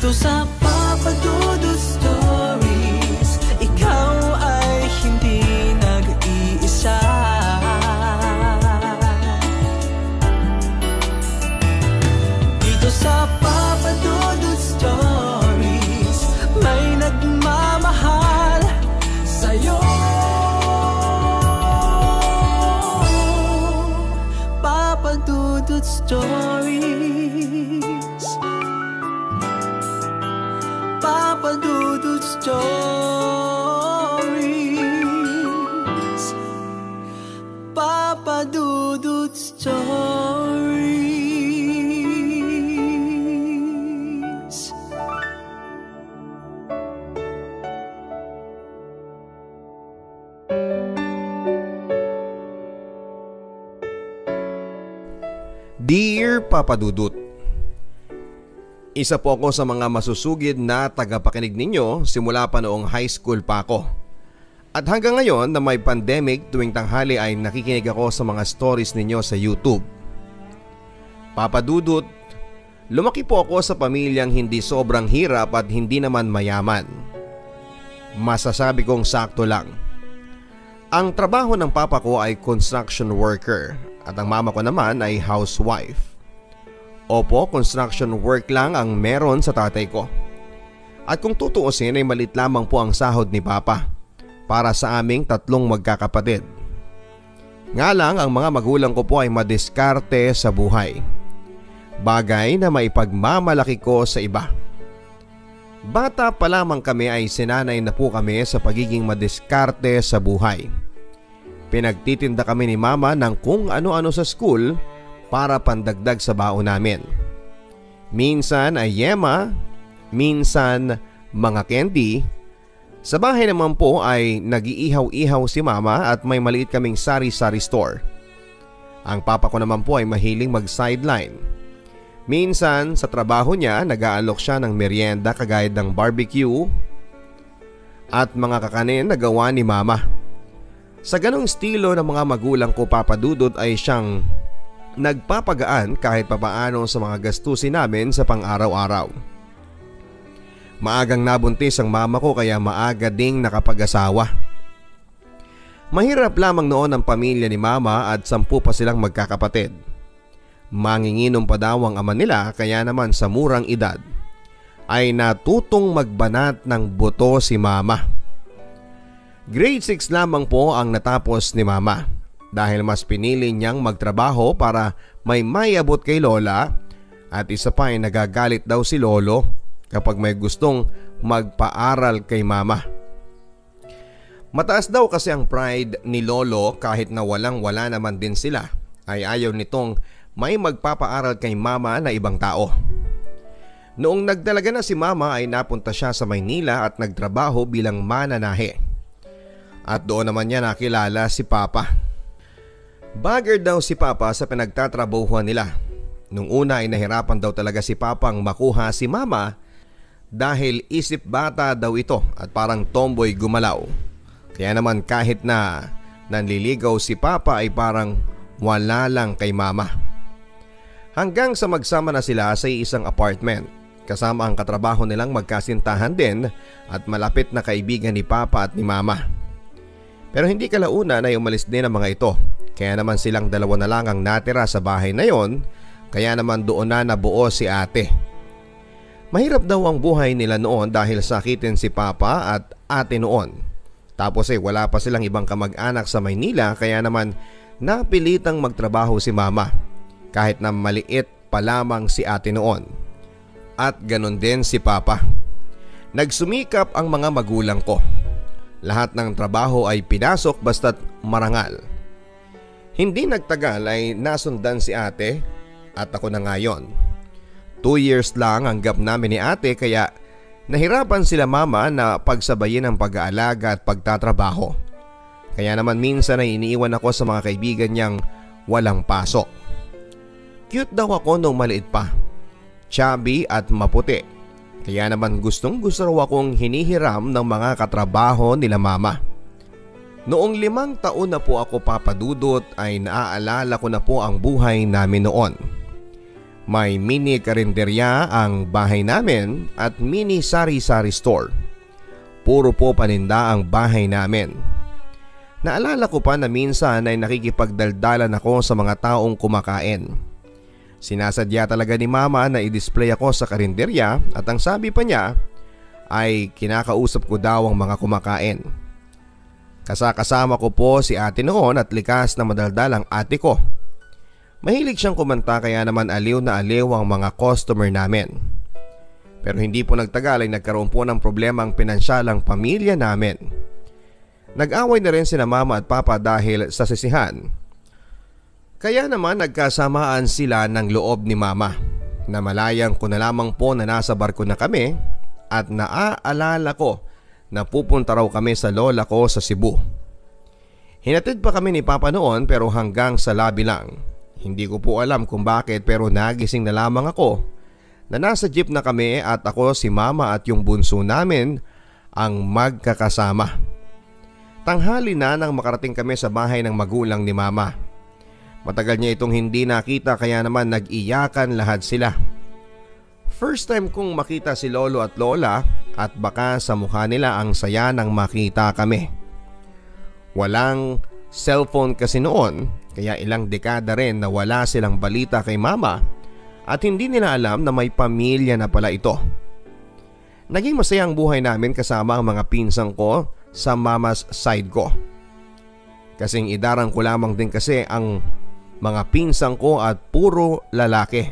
Dito sa Papa Dudut Stories, ikaw ay hindi nag-iisa. Dito sa Papa Dudut Stories, may nagmamahal sa'yo. Papa Dudut Stories, Papa Dudut Stories, Papa Dudut Stories. Dear Papa Dudut, isa po ako sa mga masusugid na tagapakinig ninyo simula pa noong high school pa ako. At hanggang ngayon na may pandemic, tuwing tanghali ay nakikinig ako sa mga stories ninyo sa YouTube. Papa Dudut, lumaki po ako sa pamilyang hindi sobrang hirap at hindi naman mayaman. Masasabi kong sakto lang. Ang trabaho ng papa ko ay construction worker at ang mama ko naman ay housewife. Opo, construction work lang ang meron sa tatay ko. At kung tutuusin ay malit lamang po ang sahod ni papa para sa aming tatlong magkakapatid. Nga lang ang mga magulang ko po ay madiskarte sa buhay. Bagay na maipagmamalaki ko sa iba. Bata pa lamang kami ay sinanay na po kami sa pagiging madiskarte sa buhay. Pinagtitinda kami ni mama ng kung ano-ano sa school para pandagdag sa baon namin. Minsan ay yema, minsan mga candy. Sa bahay naman po ay nag-iihaw-ihaw si mama at may maliit kaming sari-sari store. Ang papa ko naman po ay mahiling mag-sideline. Minsan sa trabaho niya nag-aalok siya ng merienda kagaya ng barbecue at mga kakanin na gawa ni mama. Sa ganong estilo ng mga magulang ko, Papa Dudut, ay siyang nagpapagaan kahit papaano sa mga gastusin namin sa pang-araw-araw. Maagang nabuntis ang mama ko kaya maaga ding nakapag-asawa. Mahirap lamang noon ang pamilya ni mama at 10 pa silang magkakapatid. Manginginom pa daw ang ama nila kaya naman sa murang edad ay natutong magbanat ng buto si mama. Grade 6 lamang po ang natapos ni mama dahil mas pinili niyang magtrabaho para may mayabot kay lola at isa pa ay nagagalit daw si lolo kapag may gustong magpaaral kay mama. Mataas daw kasi ang pride ni lolo kahit na walang-wala naman din sila ay ayaw nitong may magpapaaral kay mama na ibang tao. Noong nagdalaga na si mama ay napunta siya sa Maynila at nagtrabaho bilang mananahe. At doon naman niya nakilala si papa. Bagger daw si papa sa pinagtatrabahuhan nila. Nung una ay nahirapan daw talaga si papang makuha si mama dahil isip bata daw ito at parang tomboy gumalaw. Kaya naman kahit na nanliligaw si papa ay parang wala lang kay mama. Hanggang sa magsama na sila sa isang apartment kasama ang katrabaho nilang magkasintahan din at malapit na kaibigan ni papa at ni mama. Pero hindi kalaunan ay umalis din ang mga ito. Kaya naman silang dalawa na lang ang natira sa bahay na yon. Kaya naman doon na nabuo si ate. Mahirap daw ang buhay nila noon dahil sakitin si papa at ate noon. Tapos wala pa silang ibang kamag-anak sa Maynila kaya naman napilitang magtrabaho si mama. Kahit na maliit pa lamang si ate noon. At ganun din si papa. Nagsumikap ang mga magulang ko. Lahat ng trabaho ay pinasok basta't marangal. Hindi nagtagal ay nasundan si ate at ako na ngayon. 2 years lang ang gap namin ni ate kaya nahirapan sila mama na pagsabayin ang pag-aalaga at pagtatrabaho. Kaya naman minsan ay iniiwan ako sa mga kaibigan niyang walang pasok. Cute daw ako nung maliit pa. Chubby at maputi. Kaya naman gustong gusto raw akong hinihiram ng mga katrabaho nila mama. Noong 5 taon na po ako, Papa Dudut, ay naaalala ko na po ang buhay namin noon. May mini karinderya ang bahay namin at mini sari-sari store. Puro po paninda ang bahay namin. Naalala ko pa na minsan ay nakikipagdaldalan ako sa mga taong kumakain. Sinasadya talaga ni mama na i-display ako sa karinderya at ang sabi pa niya ay kinakausap ko daw ang mga kumakain. Kasama ko po si ate noon at likas na madaldal ang ate ko. Mahilig siyang kumanta kaya naman aliw na aliw ang mga customer namin. Pero hindi po nagtagal ay nagkaroon po ng problema ang pinansyal ang pamilya namin. Nag-away na rin sina mama at papa dahil sa sisihan. Kaya naman nagkasamaan sila ng loob ni mama. Namalayang ko na lamang po na nasa barko na kami at naaalala ko na pupunta raw kami sa lola ko sa Cebu. Hinatid pa kami ni papa noon pero hanggang sa labi lang. Hindi ko po alam kung bakit pero nagising na lamang ako na nasa jeep na kami at ako, si mama at yung bunso namin ang magkakasama. Tanghali na nang makarating kami sa bahay ng magulang ni mama. Matagal niya itong hindi nakita kaya naman nag-iyakan lahat sila. First time kong makita si lolo at lola at baka sa mukha nila ang saya nang makita kami. Walang cellphone kasi noon kaya ilang dekada rin na wala silang balita kay mama at hindi nila alam na may pamilya na pala ito. Naging masaya ang buhay namin kasama ang mga pinsang ko sa mama's side ko. Kasing idarang ko lamang din kasi ang mga pinsang ko at puro lalaki.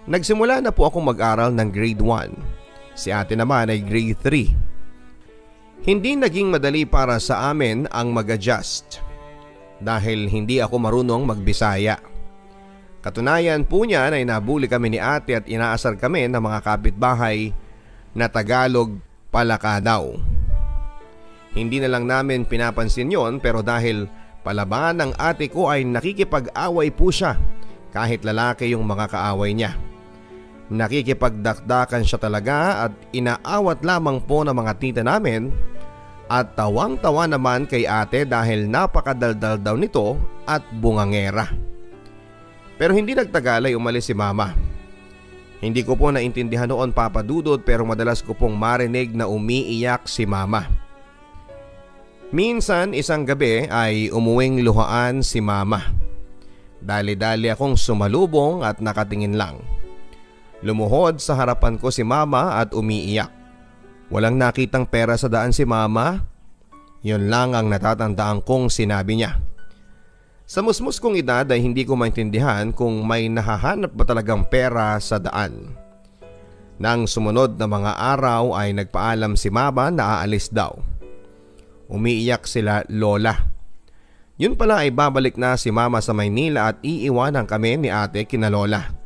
Nagsimula na po akong mag-aral ng grade 1. Si ate naman ay grade 3. Hindi naging madali para sa amin ang mag-adjust dahil hindi ako marunong magbisaya. Katunayan po niyan ay nabuli kami ni ate at inaasar kami ng mga kapitbahay na Tagalog palaka daw. Hindi na lang namin pinapansin yon pero dahil palaban ng ate ko ay nakikipag-away po siya kahit lalaki yung mga kaaway niya. Nakikipagdakdakan siya talaga at inaawat lamang po ng mga tita namin at tawang-tawa naman kay ate dahil napakadaldal daw nito at bungangera. Pero hindi nagtagal ay umalis si mama. Hindi ko po naintindihan noon, Papa Dudut, pero madalas ko pong marinig na umiiyak si mama. Minsan isang gabi ay umuwing luhaan si mama. Dali-dali akong sumalubong at nakatingin lang. Lumuhod sa harapan ko si mama at umiiyak. Walang nakitang pera sa daan si mama. Yun lang ang natatandaan kong sinabi niya. Sa musmus kong edad ay hindi ko maintindihan kung may nahahanap ba talagang pera sa daan. Nang sumunod na mga araw ay nagpaalam si mama na aalis daw. Umiiyak sila lola. Yun pala ay babalik na si mama sa Maynila at iiwanan kami ni ate kina lola.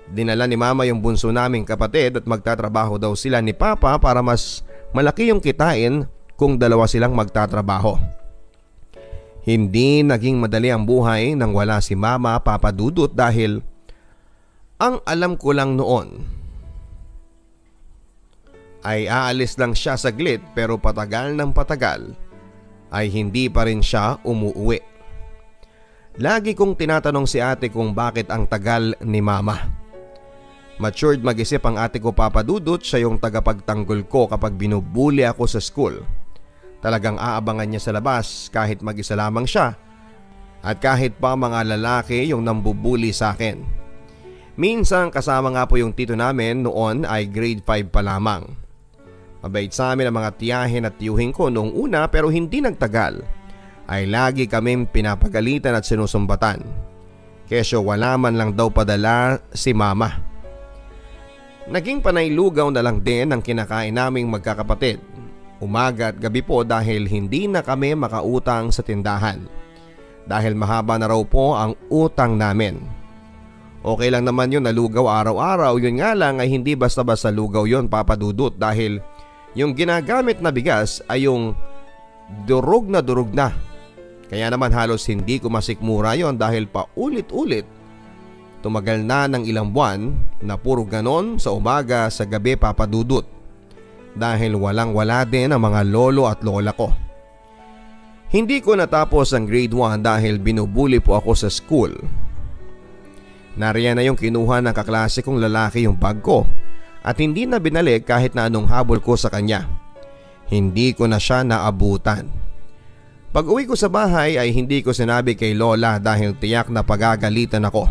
Dinala ni mama yung bunso naming kapatid at magtatrabaho daw sila ni papa para mas malaki yung kitain kung dalawa silang magtatrabaho. Hindi naging madali ang buhay nang wala si mama, Papa Dudut, dahil ang alam ko lang noon ay aalis lang siya saglit pero patagal ng patagal ay hindi pa rin siya umuuwi. Lagi kong tinatanong si ate kung bakit ang tagal ni mama. Matured mag-isip ang ate ko, Papa Dudut, siya yung tagapagtanggol ko kapag binubuli ako sa school. Talagang aabangan niya sa labas kahit mag-isa lamang siya at kahit pa mga lalaki yung nambubuli sa akin. Minsan kasama nga po yung tito namin noon ay grade 5 pa lamang. Mabait sa amin ang mga tiyahin at tiyuhin ko noong una pero hindi nagtagal ay lagi kaming pinapagalitan at sinusumbatan. Kesyo wala man lang daw padala si mama. Naging panaylugaw na lang din ang kinakain naming magkakapatid. Umaga at gabi po dahil hindi na kami makautang sa tindahan. Dahil mahaba na raw po ang utang namin. Okay lang naman yun na lugaw araw-araw, yun nga lang ay hindi basta-basta lugaw yun, Papa Dudut, dahil yung ginagamit na bigas ay yung durog na. Kaya naman halos hindi ko masikmura yon dahil paulit-ulit tumagal na ng ilang buwan na puro ganon sa umaga sa gabi, Papa Dudut. Dahil walang-wala din ang mga lolo at lola ko. Hindi ko natapos ang grade 1 dahil binubuli po ako sa school. Nariyan na yung kinuha ng kaklase kong lalaki yung bag ko at hindi na binalik kahit na anong habol ko sa kanya. Hindi ko na siya naabutan. Pag uwi ko sa bahay ay hindi ko sinabi kay Lola dahil tiyak na pagagalitan ako.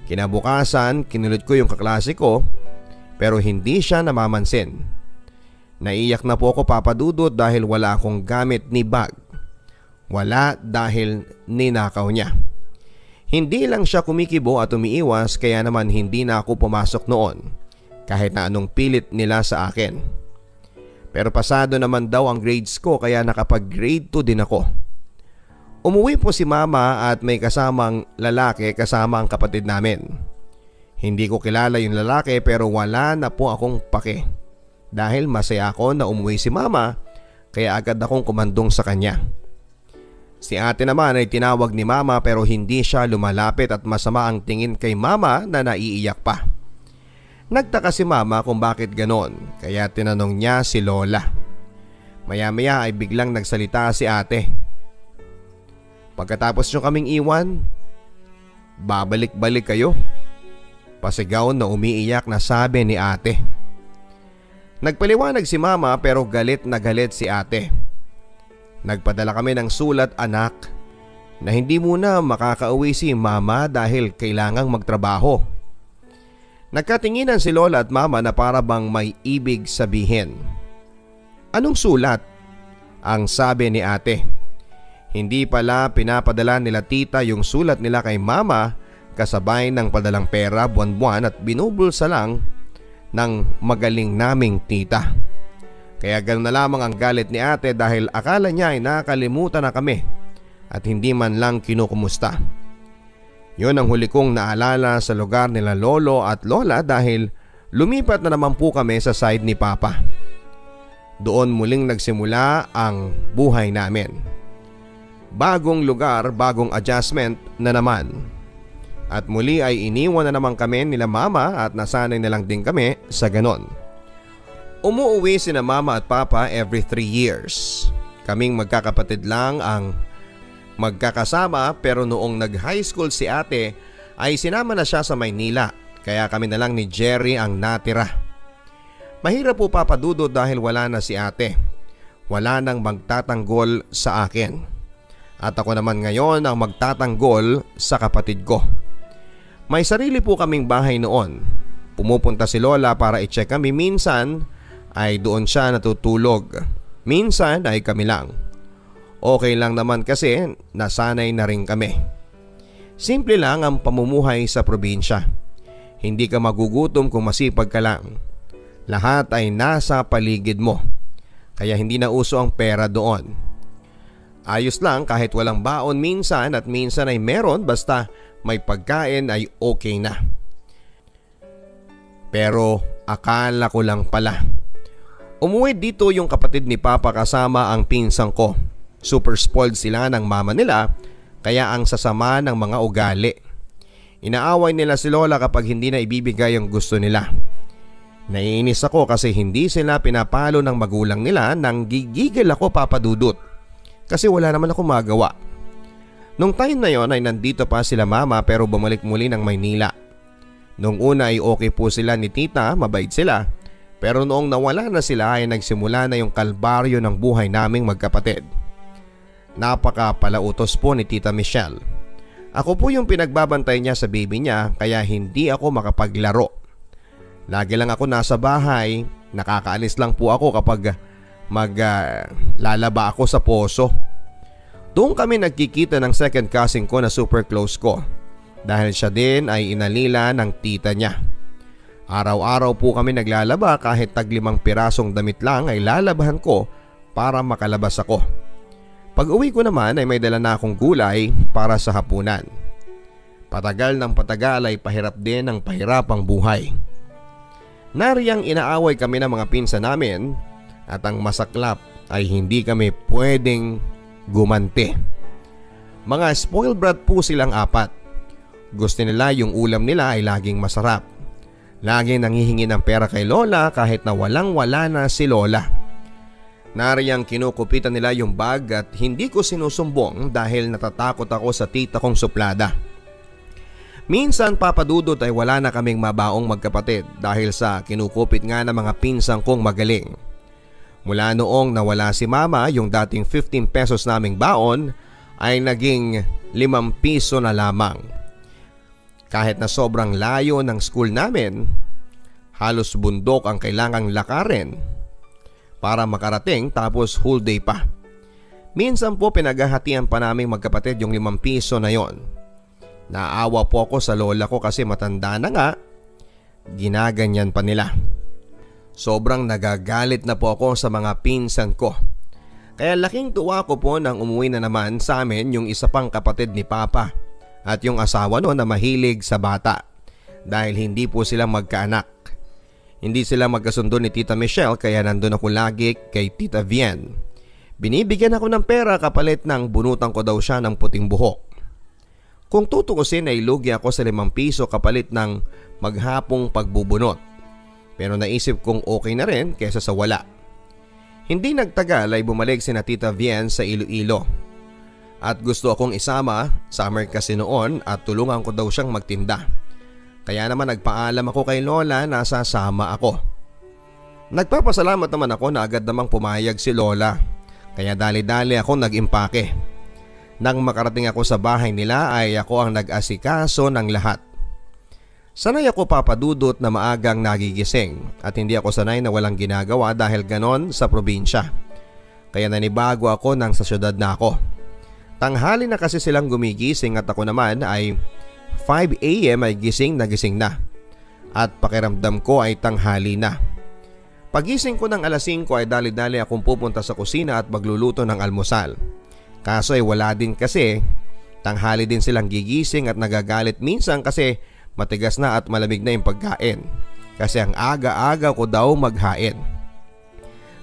Kinabukasan, kinulot ko yung kaklase ko pero hindi siya namamansin. Naiyak na po ako, Papa Dudut, dahil wala akong gamit ni bag. Wala dahil ninakaw niya. Hindi lang siya kumikibo at umiiwas kaya naman hindi na ako pumasok noon kahit na anong pilit nila sa akin. Pero pasado naman daw ang grades ko kaya nakapag grade 2 din ako. Umuwi po si Mama at may kasamang lalaki kasama ang kapatid namin. Hindi ko kilala yung lalaki pero wala na po akong pake. Dahil masaya ako na umuwi si Mama kaya agad akong kumandong sa kanya. Si ate naman ay tinawag ni Mama pero hindi siya lumalapit at masama ang tingin kay Mama na naiiyak pa. Nagtaka si Mama kung bakit ganon kaya tinanong niya si Lola. Maya-maya ay biglang nagsalita si ate. Pagkatapos nyo kaming iwan, babalik-balik kayo. Pasigaw na umiiyak na sabi ni ate. Nagpaliwanag si Mama pero galit na galit si ate. Nagpadala kami ng sulat, anak, na hindi muna makakauwi si Mama dahil kailangang magtrabaho. Nagkatinginan si Lola at Mama na para bang may ibig sabihin. Anong sulat? Ang sabi ni ate. Hindi pala pinapadala nila tita yung sulat nila kay Mama kasabay ng padalang pera buwan-buwan at binubulsa lang ng magaling naming tita. Kaya ganoon na lamang ang galit ni ate dahil akala niya ay nakalimutan na kami at hindi man lang kinukumusta. Yun ang huli kong naalala sa lugar nila lolo at lola dahil lumipat na naman po kami sa side ni Papa. Doon muling nagsimula ang buhay namin. Bagong lugar, bagong adjustment na naman. At muli ay iniwan na naman kami nila Mama at nasanay na lang din kami sa ganon. Umuuwi sina Mama at Papa every 3 years. Kaming magkakapatid lang ang magkakasama pero noong nag-high school si ate ay sinama na siya sa Maynila kaya kami na lang ni Jerry ang natira. Mahirap po, Papa Dudut, dahil wala na si ate. Wala nang magtatanggol sa akin. At ako naman ngayon ang magtatanggol sa kapatid ko. May sarili po kaming bahay noon. Pumupunta si Lola para i-check kami. Minsan ay doon siya natutulog. Minsan ay kami lang. Okay lang naman kasi nasanay na rin kami. Simple lang ang pamumuhay sa probinsya. Hindi ka magugutom kung masipag ka lang. Lahat ay nasa paligid mo. Kaya hindi na uso ang pera doon. Ayos lang kahit walang baon minsan at minsan ay meron basta may pagkain ay okay na. Pero akala ko lang pala. Umuwi dito yung kapatid ni Papa kasama ang pinsang ko. Super spoiled sila ng mama nila kaya ang sasama ng mga ugali. Inaaway nila si Lola kapag hindi na ibibigay ang gusto nila. Naiinis ako kasi hindi sila pinapalo ng magulang nila nang gigigil ako, Papa Dudut. Kasi wala naman ako magawa. Nung time na yon ay nandito pa sila Mama pero bumalik muli ng Maynila. Nung una ay okay po sila ni tita, mabait sila. Pero noong nawala na sila ay nagsimula na yung kalbaryo ng buhay naming magkapatid. Napakapalautos po ni Tita Michelle. Ako po yung pinagbabantay niya sa baby niya kaya hindi ako makapaglaro. Lagi lang ako nasa bahay, nakakaalis lang po ako kapag lalaba ako sa poso. Doon kami nagkikita ng second cousin ko na super close ko dahil siya din ay inalila ng tita niya. Araw-araw po kami naglalaba kahit tag 5 pirasong damit lang ay lalabahan ko para makalabas ako. Pag uwi ko naman ay may dala na akong gulay para sa hapunan. Patagal ng patagal ay pahirap din ang pahirap ang buhay. Nariyang inaaway kami ng mga pinsan namin at ang masaklap ay hindi kami pwedeng gumanti. Mga spoiled brat po silang 4. Gusto nila yung ulam nila ay laging masarap. Laging nanghihingi ng pera kay Lola kahit na walang-wala na si Lola. Nariyang kinukupitan nila yung bag at hindi ko sinusumbong dahil natatakot ako sa tita kong suplada. Minsan papadudot ay wala na kaming mabaong magkapatid dahil sa kinukupit nga ng mga pinsang kong magaling. Mula noong nawala si mama, yung dating 15 pesos naming baon ay naging 5 piso na lamang. Kahit na sobrang layo ng school namin, halos bundok ang kailangang lakarin para makarating tapos whole day pa. Minsan po pinaghahatian pa naming magkapatid yung 5 piso na yon. Naawa po ako sa lola ko kasi matanda na nga, ginaganyan pa nila. Sobrang nagagalit na po ako sa mga pinsan ko. Kaya laking tuwa ko po nang umuwi na naman sa amin yung isa pang kapatid ni Papa at yung asawa no na mahilig sa bata dahil hindi po sila magkaanak. Hindi sila magkasundo ni Tita Michelle kaya nandun ako lagi kay Tita Vien. Binibigyan ako ng pera kapalit ng bunutan ko daw siya ng puting buhok. Kung tutuusin ay lugi ako sa 5 piso kapalit ng maghapong pagbubunot. Pero naisip kong okay na rin kesa sa wala. Hindi nagtagal ay bumalik si na Tita Vien sa Iloilo. At gusto akong isama, summer kasi noon at tulungan ko daw siyang magtinda. Kaya naman nagpaalam ako kay Lola na sasama ako. Nagpapasalamat naman ako na agad namang pumayag si Lola. Kaya dali-dali ako nag-impake. Nang makarating ako sa bahay nila ay ako ang nag-asikaso ng lahat. Sanay ako papadudot na maagang nagigising at hindi ako sanay na walang ginagawa dahil ganon sa probinsya. Kaya nanibago ako nang sa syudad na ako. Tanghali na kasi silang gumigising at ako naman ay 5 AM ay gising na. At pakiramdam ko ay tanghali na. Pagising ko ng alas 5 ay dali-dali akong pupunta sa kusina at magluluto ng almusal. Kaso ay wala din kasi, tanghali din silang gigising at nagagalit minsan kasi matigas na at malamig na yung pagkain. Kasi ang aga-aga ko daw maghain.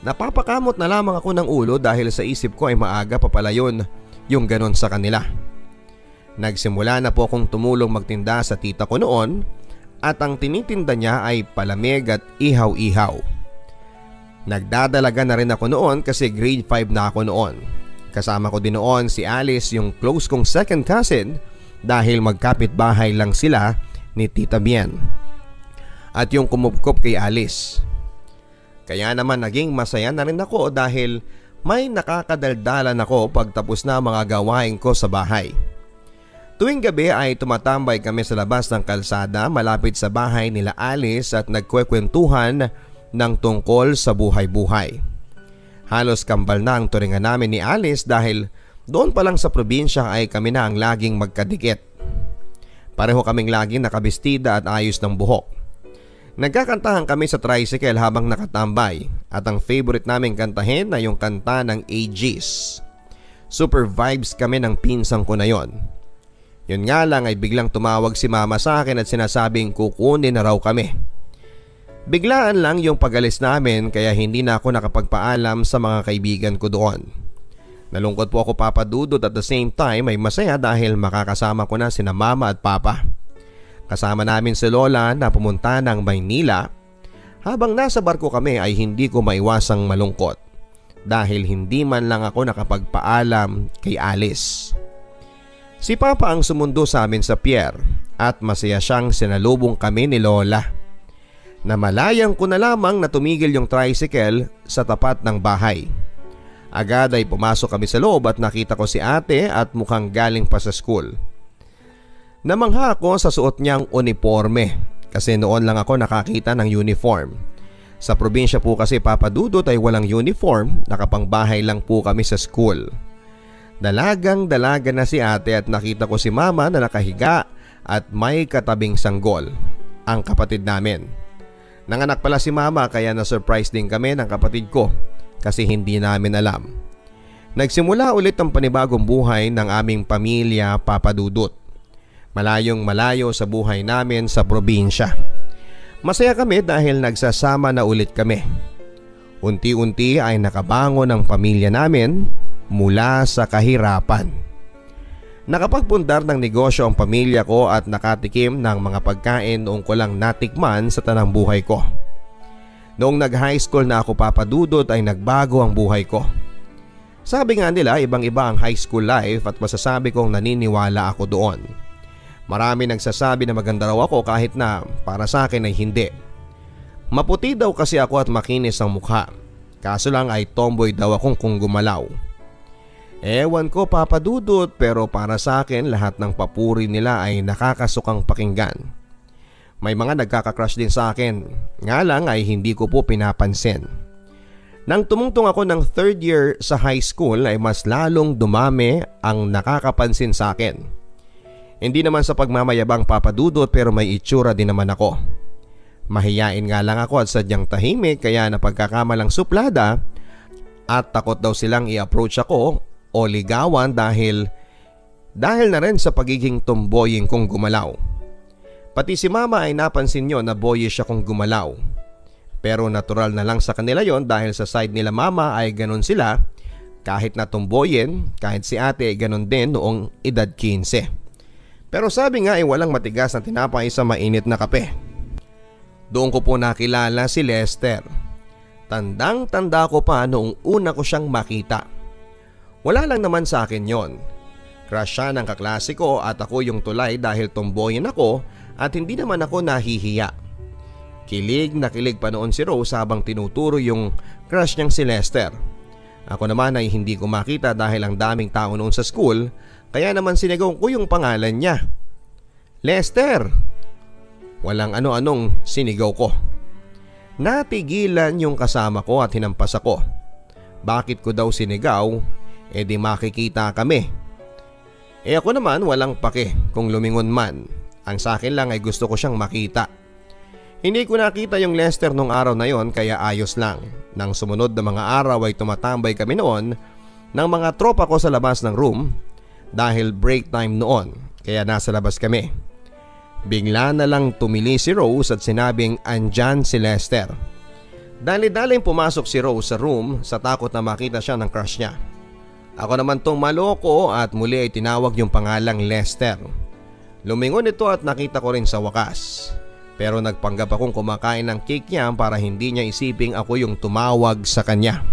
Napapakamot na lamang ako ng ulo dahil sa isip ko ay maaga pa pala yun yung ganon sa kanila. Nagsimula na po akong tumulong magtinda sa tita ko noon at ang tinitinda niya ay palamig at ihaw-ihaw. Nagdadalaga na rin ako noon kasi grade 5 na ako noon. Kasama ko din noon si Alice, yung close kong second cousin dahil magkapit-bahay lang sila ni Tita Bien at yung kumupkop kay Alice. Kaya naman naging masaya na rin ako dahil may nakakadaldalan ako pagtapos na mga gawain ko sa bahay. Tuwing gabi ay tumatambay kami sa labas ng kalsada malapit sa bahay nila Alice at nagkwekwentuhan ng tungkol sa buhay-buhay. Halos kambal na ang turingan namin ni Alice dahil doon pa lang sa probinsya ay kami na ang laging magkadikit. Pareho kaming laging nakabestida at ayos ng buhok. Nagkakantahan kami sa tricycle habang nakatambay at ang favorite naming kantahin na yung kanta ng AGs. Super vibes kami ng pinsang ko na yon. Yun nga lang ay biglang tumawag si mama sa akin at sinasabing kukunin na raw kami. Biglaan lang yung pag-alis namin kaya hindi na ako nakapagpaalam sa mga kaibigan ko doon. Nalungkot po ako papadudot at the same time ay masaya dahil makakasama ko na sina mama at papa. Kasama namin si Lola na pumunta ng Maynila. Habang nasa barko kami ay hindi ko maiwasang malungkot dahil hindi man lang ako nakapagpaalam kay Alice. Si Papa ang sumundo sa amin sa pier at masaya siyang sinalubong kami ni Lola. Namalayang ko na lamang na tumigil yung tricycle sa tapat ng bahay. Agad ay pumasok kami sa loob at nakita ko si ate at mukhang galing pa sa school. Namangha ako sa suot niyang uniforme kasi noon lang ako nakakita ng uniform. Sa probinsya po kasi papadudot ay walang uniform, nakapangbahay lang po kami sa school. Dalagang dalaga na si ate at nakita ko si mama na nakahiga at may katabing sanggol, ang kapatid namin. Nanganak pala si mama kaya na-surprise din kami ng kapatid ko kasi hindi namin alam. Nagsimula ulit ang panibagong buhay ng aming pamilya papadudot. Malayong malayo sa buhay namin sa probinsya. Masaya kami dahil nagsasama na ulit kami. Unti-unti ay nakabangon ang pamilya namin mula sa kahirapan. Nakapagpundar ng negosyo ang pamilya ko at nakatikim ng mga pagkain noong ko lang natikman sa tanang buhay ko. Noong nag-high school na ako papadudot ay nagbago ang buhay ko. Sabi nga nila ibang-iba ang high school life at masasabi kong naniniwala ako doon. Marami nagsasabi na maganda raw ako kahit na para sa akin ay hindi. Maputi daw kasi ako at makinis ang mukha. Kaso lang ay tomboy daw akong kung gumalaw. Ewan ko Papa Dudut, pero para sa akin lahat ng papuri nila ay nakakasukang pakinggan. May mga nagkaka-crush din sa akin, nga lang ay hindi ko po pinapansin. Nang tumungtong ako ng 3rd year sa high school ay mas lalong dumami ang nakakapansin sa akin. Hindi naman sa pagmamayabang Papa Dudut, pero may itsura din naman ako. Mahiyain nga lang ako at sadyang tahimik, kaya napagkakamalang suplada at takot daw silang i-approach ako o ligawan dahil na rin sa pagiging tomboying kong gumalaw. Pati si Mama ay napansin nyo na boyish akong gumalaw. Pero natural na lang sa kanila yon dahil sa side nila Mama ay ganun sila, kahit na tomboyin, kahit si ate ay ganun din noong edad 15. Pero sabi nga ay walang matigas na tinapay sa mainit na kape. Doon ko po nakilala si Lester. Tandang-tanda ko pa noong una ko siyang makita. Wala lang naman sa akin yon. Crush siya ng kaklase ko at ako yung tulay dahil tomboyin ako at hindi naman ako nahihiya. Kilig na kilig pa noon si Rose habang tinuturo yung crush niyang si Lester. Ako naman ay hindi ko makita dahil ang daming tao noon sa school, kaya naman sinigaw ko yung pangalan niya. Lester! Walang ano-anong sinigaw ko. Natigilan yung kasama ko at hinampas ako. Bakit ko daw sinigaw? E di makikita kami. Ako naman walang pake kung lumingon man. Ang sa akin lang ay gusto ko siyang makita. Hindi ko nakita yung Lester nung araw na yon, kaya ayos lang. Nang sumunod na mga araw ay tumatambay kami noon ng mga tropa ko sa labas ng room dahil break time noon, kaya nasa labas kami. Bigla na lang tumili si Rose at sinabing andyan si Lester. Dali-daling pumasok si Rose sa room sa takot na makita siya ng crush niya. Ako naman tong maloko at muli ay tinawag yung pangalang Lester. Lumingon ito at nakita ko rin sa wakas. Pero nagpanggap akong kumakain ng cake niya para hindi niya isiping ako yung tumawag sa kanya.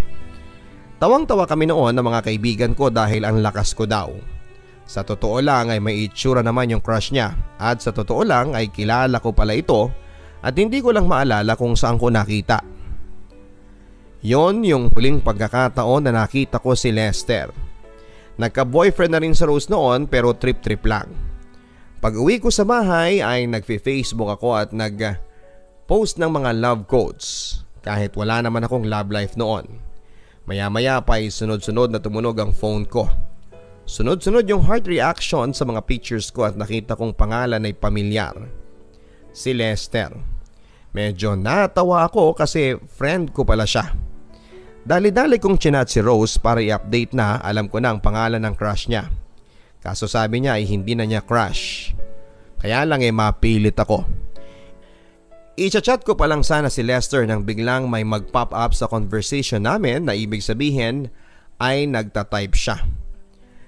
Tawang-tawa kami noon ng mga kaibigan ko dahil ang lakas ko daw. Sa totoo lang ay may itsura naman yung crush niya at sa totoo lang ay kilala ko pala ito at hindi ko lang maalala kung saan ko nakita. Yon yung huling pagkakataon na nakita ko si Lester. Nagka-boyfriend na rin sa Rose noon pero trip-trip lang. Pag uwi ko sa bahay ay nagfi-Facebook ako at nag-post ng mga love quotes kahit wala naman akong love life noon. Maya-maya pa ay sunod-sunod na tumunog ang phone ko. Sunod-sunod yung heart reaction sa mga pictures ko at nakita kong pangalan ay pamilyar. Si Lester. Medyo natawa ako kasi friend ko pala siya. Dali-dali kong chinat si Rose para i-update na alam ko na ang pangalan ng crush niya. Kaso sabi niya ay hindi na niya crush. Kaya lang mapilit ako. I-chat ko pa lang sana si Lester nang biglang may mag-pop up sa conversation namin na ibig sabihin ay nagtatype siya.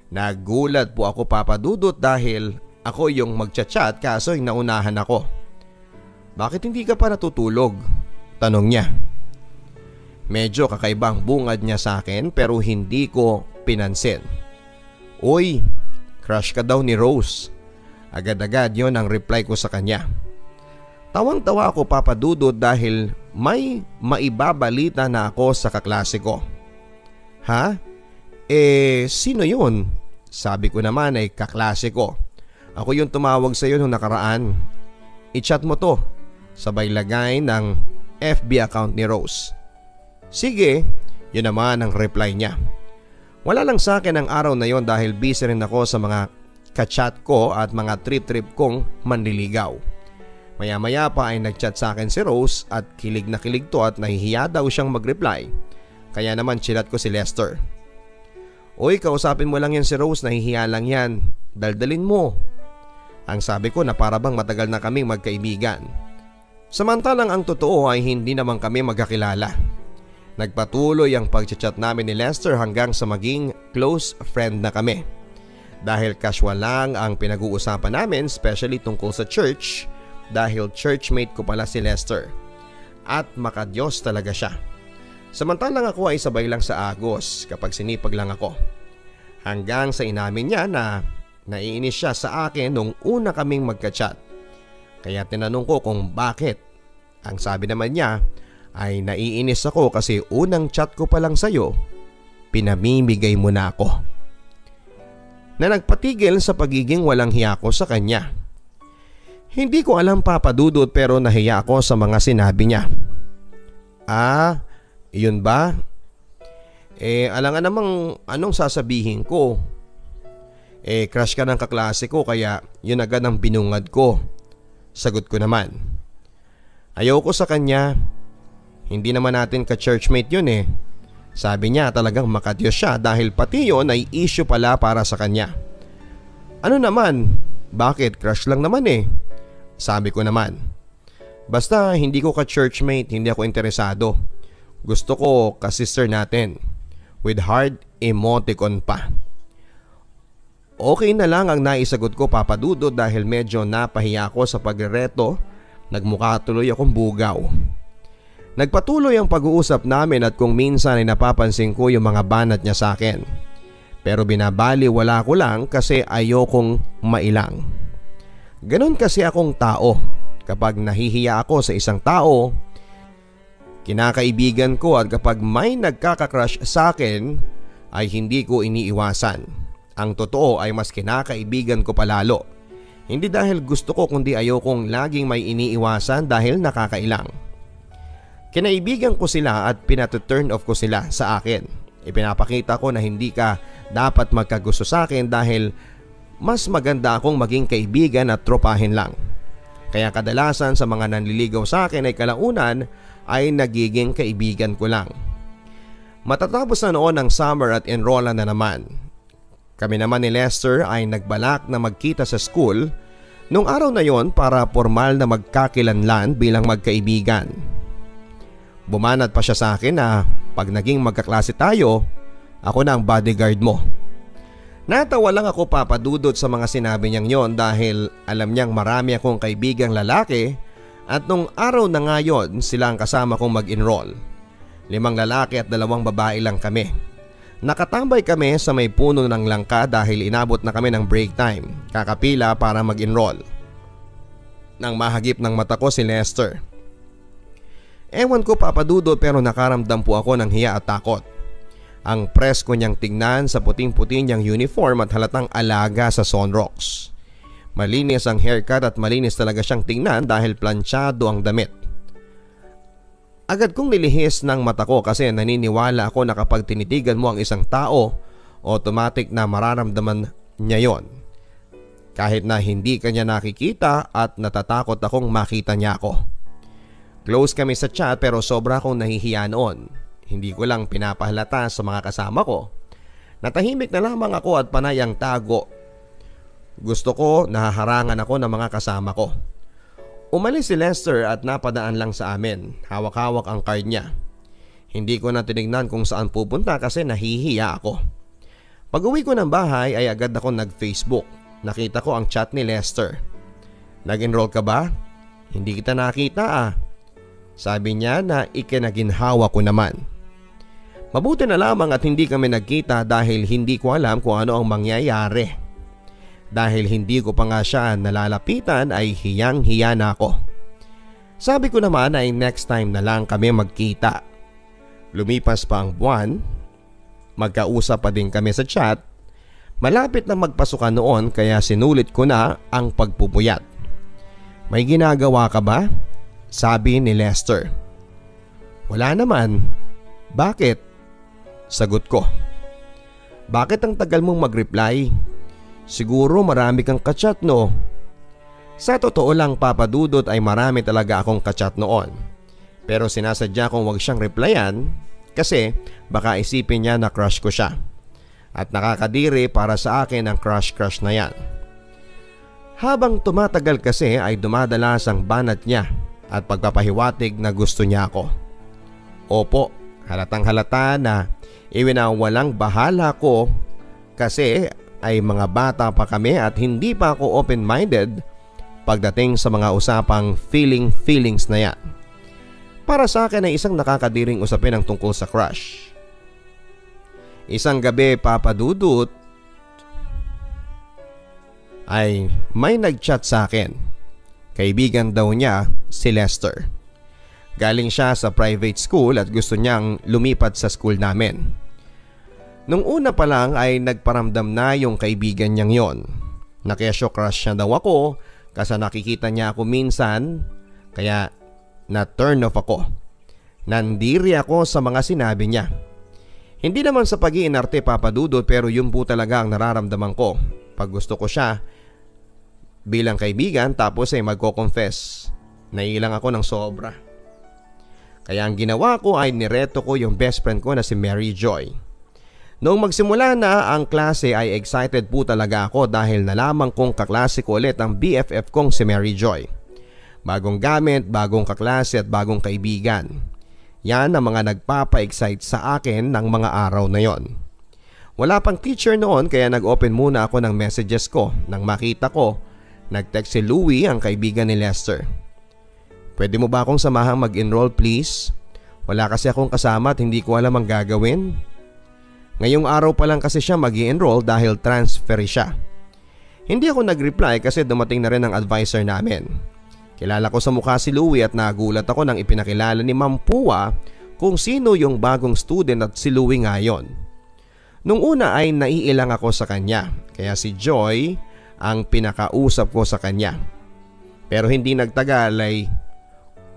Nagulat po ako Papa Dudut dahil ako yung magchat-chat kaso naunahan ako. Bakit hindi ka pa natutulog? Tanong niya. Medyo kakaibang bungad niya sa akin pero hindi ko pinansin. Uy, crush ka daw ni Rose. Agad-agad yon ang reply ko sa kanya. Tawang-tawa ako Papa Dudut dahil may maibabalita na ako sa kaklase ko. Ha? Sino yun? Sabi ko naman ay kaklase ko. Ako yung tumawag sa iyo nung nakaraan. I-chat mo to. Sabay lagay ng FB account ni Rose. Sige, yun naman ang reply niya. Wala lang sa akin ang araw na yon dahil busy rin ako sa mga kachat ko at mga trip-trip kong manliligaw. Maya-maya pa ay nagchat sa akin si Rose at kilig na kilig to at nahihiya daw siyang mag-reply. Kaya naman chinat ko si Lester. Uy, kausapin mo lang yan si Rose, nahihiya lang yan. Daldalin mo. Ang sabi ko na para bang matagal na kaming magkaibigan. Samantalang ang totoo ay hindi naman kami magkakilala. Nagpatuloy ang pagchat namin ni Lester hanggang sa maging close friend na kami. Dahil casual lang ang pinag-uusapan namin, especially tungkol sa church, dahil churchmate ko pala si Lester. At makadiyos talaga siya. Samantalang ako ay sabay lang sa agos kapag sinipag lang ako. Hanggang sa inamin niya na Naiinis siya sa akin nung una kaming magka-chat. Kaya tinanong ko kung bakit. Ang sabi naman niya ay naiinis ako kasi unang chat ko pa lang sa'yo, pinamimigay mo na ako. Na nagpatigil sa pagiging walang hiya ko sa kanya. Hindi ko alam Papa Dudut pero nahiya ako sa mga sinabi niya. Ah, yun ba? Alangan namang anong sasabihin ko. Crush ka ng kaklase ko kaya yun agad ang binungad ko. Sagot ko naman. Ayaw ko sa kanya. Hindi naman natin ka-churchmate yun eh. Sabi niya talagang makadiyos siya dahil pati yun ay issue pala para sa kanya. Ano naman? Bakit? Crush lang naman eh. Sabi ko naman. Basta hindi ko ka-churchmate, hindi ako interesado. Gusto ko ka-sister natin. With heart emoticon pa. Okay na lang ang naisagot ko Papa Dudut dahil medyo napahiya ako sa pagrereto. Nagmukha tuloy akong bugaw. Nagpatuloy ang pag-uusap namin at kung minsan ay napapansin ko yung mga banat niya sa akin. Pero binabaliwala ko lang kasi ayokong mailang. Ganon kasi akong tao. Kapag nahihiya ako sa isang tao, kinakaibigan ko at kapag may nagkakakrush sa akin ay hindi ko iniiwasan. Ang totoo ay mas kinakaibigan ko palalo. Hindi dahil gusto ko kundi ayokong laging may iniiwasan dahil nakakailang. Kinaibigan ko sila at pinatu-turn off ko sila sa akin. Ipinapakita ko na hindi ka dapat magkagusto sa akin dahil mas maganda akong maging kaibigan at tropahin lang. Kaya kadalasan sa mga nanliligaw sa akin ay kalaunan ay nagiging kaibigan ko lang. Matatapos na noon ang summer at enrollan na naman. Kami naman ni Lester ay nagbalak na magkita sa school nung araw na yon para formal na magkakilanlan bilang magkaibigan. Bumanat pa siya sa akin na pag naging magkaklase tayo, ako na ang bodyguard mo. Natawa lang ako Papa Dudut sa mga sinabi niyang yon dahil alam niyang marami akong kaibigang lalaki at nung araw na nga yon sila ang kasama kong mag-enroll. 5 lalaki at 2 babae lang kami. Nakatambay kami sa may puno ng langka dahil inabot na kami ng break time, kakapila para mag-enroll. Nang mahagip ng mata ko si Lester. Ewan ko Papa Dudut pero nakaramdam po ako ng hiya at takot. Ang presko niyang tingnan sa puting-puti niyang uniform at halatang alaga sa Sunrocks. Malinis ang haircut at malinis talaga siyang tingnan dahil planchado ang damit. Agad kong nilihis ng mata ko kasi naniniwala ako na kapag tinitigan mo ang isang tao, automatic na mararamdaman niya yon. Kahit na hindi kanya nakikita at natatakot akong makita niya ako. Close kami sa chat pero sobra akong nahihiya noon. Hindi ko lang pinapahalata sa mga kasama ko. Natahimik na lamang ako at panay ang tago. Gusto ko nahaharangan ako ng mga kasama ko. Umalis si Lester at napadaan lang sa amin. Hawak-hawak ang card niya. Hindi ko na tinignan kung saan pupunta kasi nahihiya ako. Pag-uwi ko ng bahay ay agad ako nag-Facebook. Nakita ko ang chat ni Lester. Nag-enroll ka ba? Hindi kita nakita ah. Sabi niya na ikinaginhawa ko naman. Mabuti na lamang at hindi kami nagkita dahil hindi ko alam kung ano ang mangyayari. Dahil hindi ko pa nga siya nalalapitan ay hiyang-hiya na ako. Sabi ko naman ay next time na lang kami magkita. Lumipas pa ang buwan. Magkausap pa din kami sa chat. Malapit na magpasukan noon kaya sinulit ko na ang pagpupuyat. May ginagawa ka ba? Sabi ni Lester. Wala naman. Bakit? Sagot ko. Bakit ang tagal mong mag-reply? Siguro marami kang kachat no? Sa totoo lang Papa Dudut ay marami talaga akong kachat noon. Pero sinasadya kong wag siyang replyan kasi baka isipin niya na crush ko siya. At nakakadiri para sa akin ang crush na yan. Habang tumatagal kasi ay dumadalas ang banat niya at pagpapahiwatig na gusto niya ako. Opo, halatang halata na iwinawalang bahala ko kasi ay mga bata pa kami at hindi pa ako open-minded pagdating sa mga usapang feelings na yan. Para sa akin ay isang nakakadiring usapin ang tungkol sa crush. Isang gabi Papa Dudut, ay may nag-chat sa akin. Kaibigan daw niya si Lester. Galing siya sa private school at gusto niyang lumipat sa school namin. Nung una pa lang ay nagparamdam na yung kaibigan niyang yon. Nakesyo crush niya daw ako kasi nakikita niya ako minsan, kaya na-turn off ako. Nandiri ako sa mga sinabi niya. Hindi naman sa pag-iinarte papadudot, pero yun po talaga ang nararamdaman ko pag gusto ko siya bilang kaibigan, tapos ay magko-confess. Naiilang ako ng sobra. Kaya ang ginawa ko ay nireto ko yung best friend ko na si Mary Joy. Noong magsimula na ang klase ay excited po talaga ako dahil nalaman kong kaklase ko ulit ang BFF kong si Mary Joy. Bagong gamit, bagong kaklase at bagong kaibigan. Yan ang mga nagpapa-excite sa akin ng mga araw na yon. Wala pang teacher noon kaya nag-open muna ako ng messages ko. Nang makita ko, nag-text si Louie, ang kaibigan ni Lester. Pwede mo ba akong samahang mag-enroll please? Wala kasi akong kasama at hindi ko alam ang gagawin. Ngayong araw pa lang kasi siya mag-i-enroll dahil transfer siya. Hindi ako nag-reply kasi dumating na rin ang advisor namin. Kilala ko sa mukha si Louie at nagulat ako nang ipinakilala ni Ma'am Pua kung sino yung bagong student at si Louie ngayon. Nung una ay naiilang ako sa kanya, kaya si Joy ang pinakausap ko sa kanya. Pero hindi nagtagal ay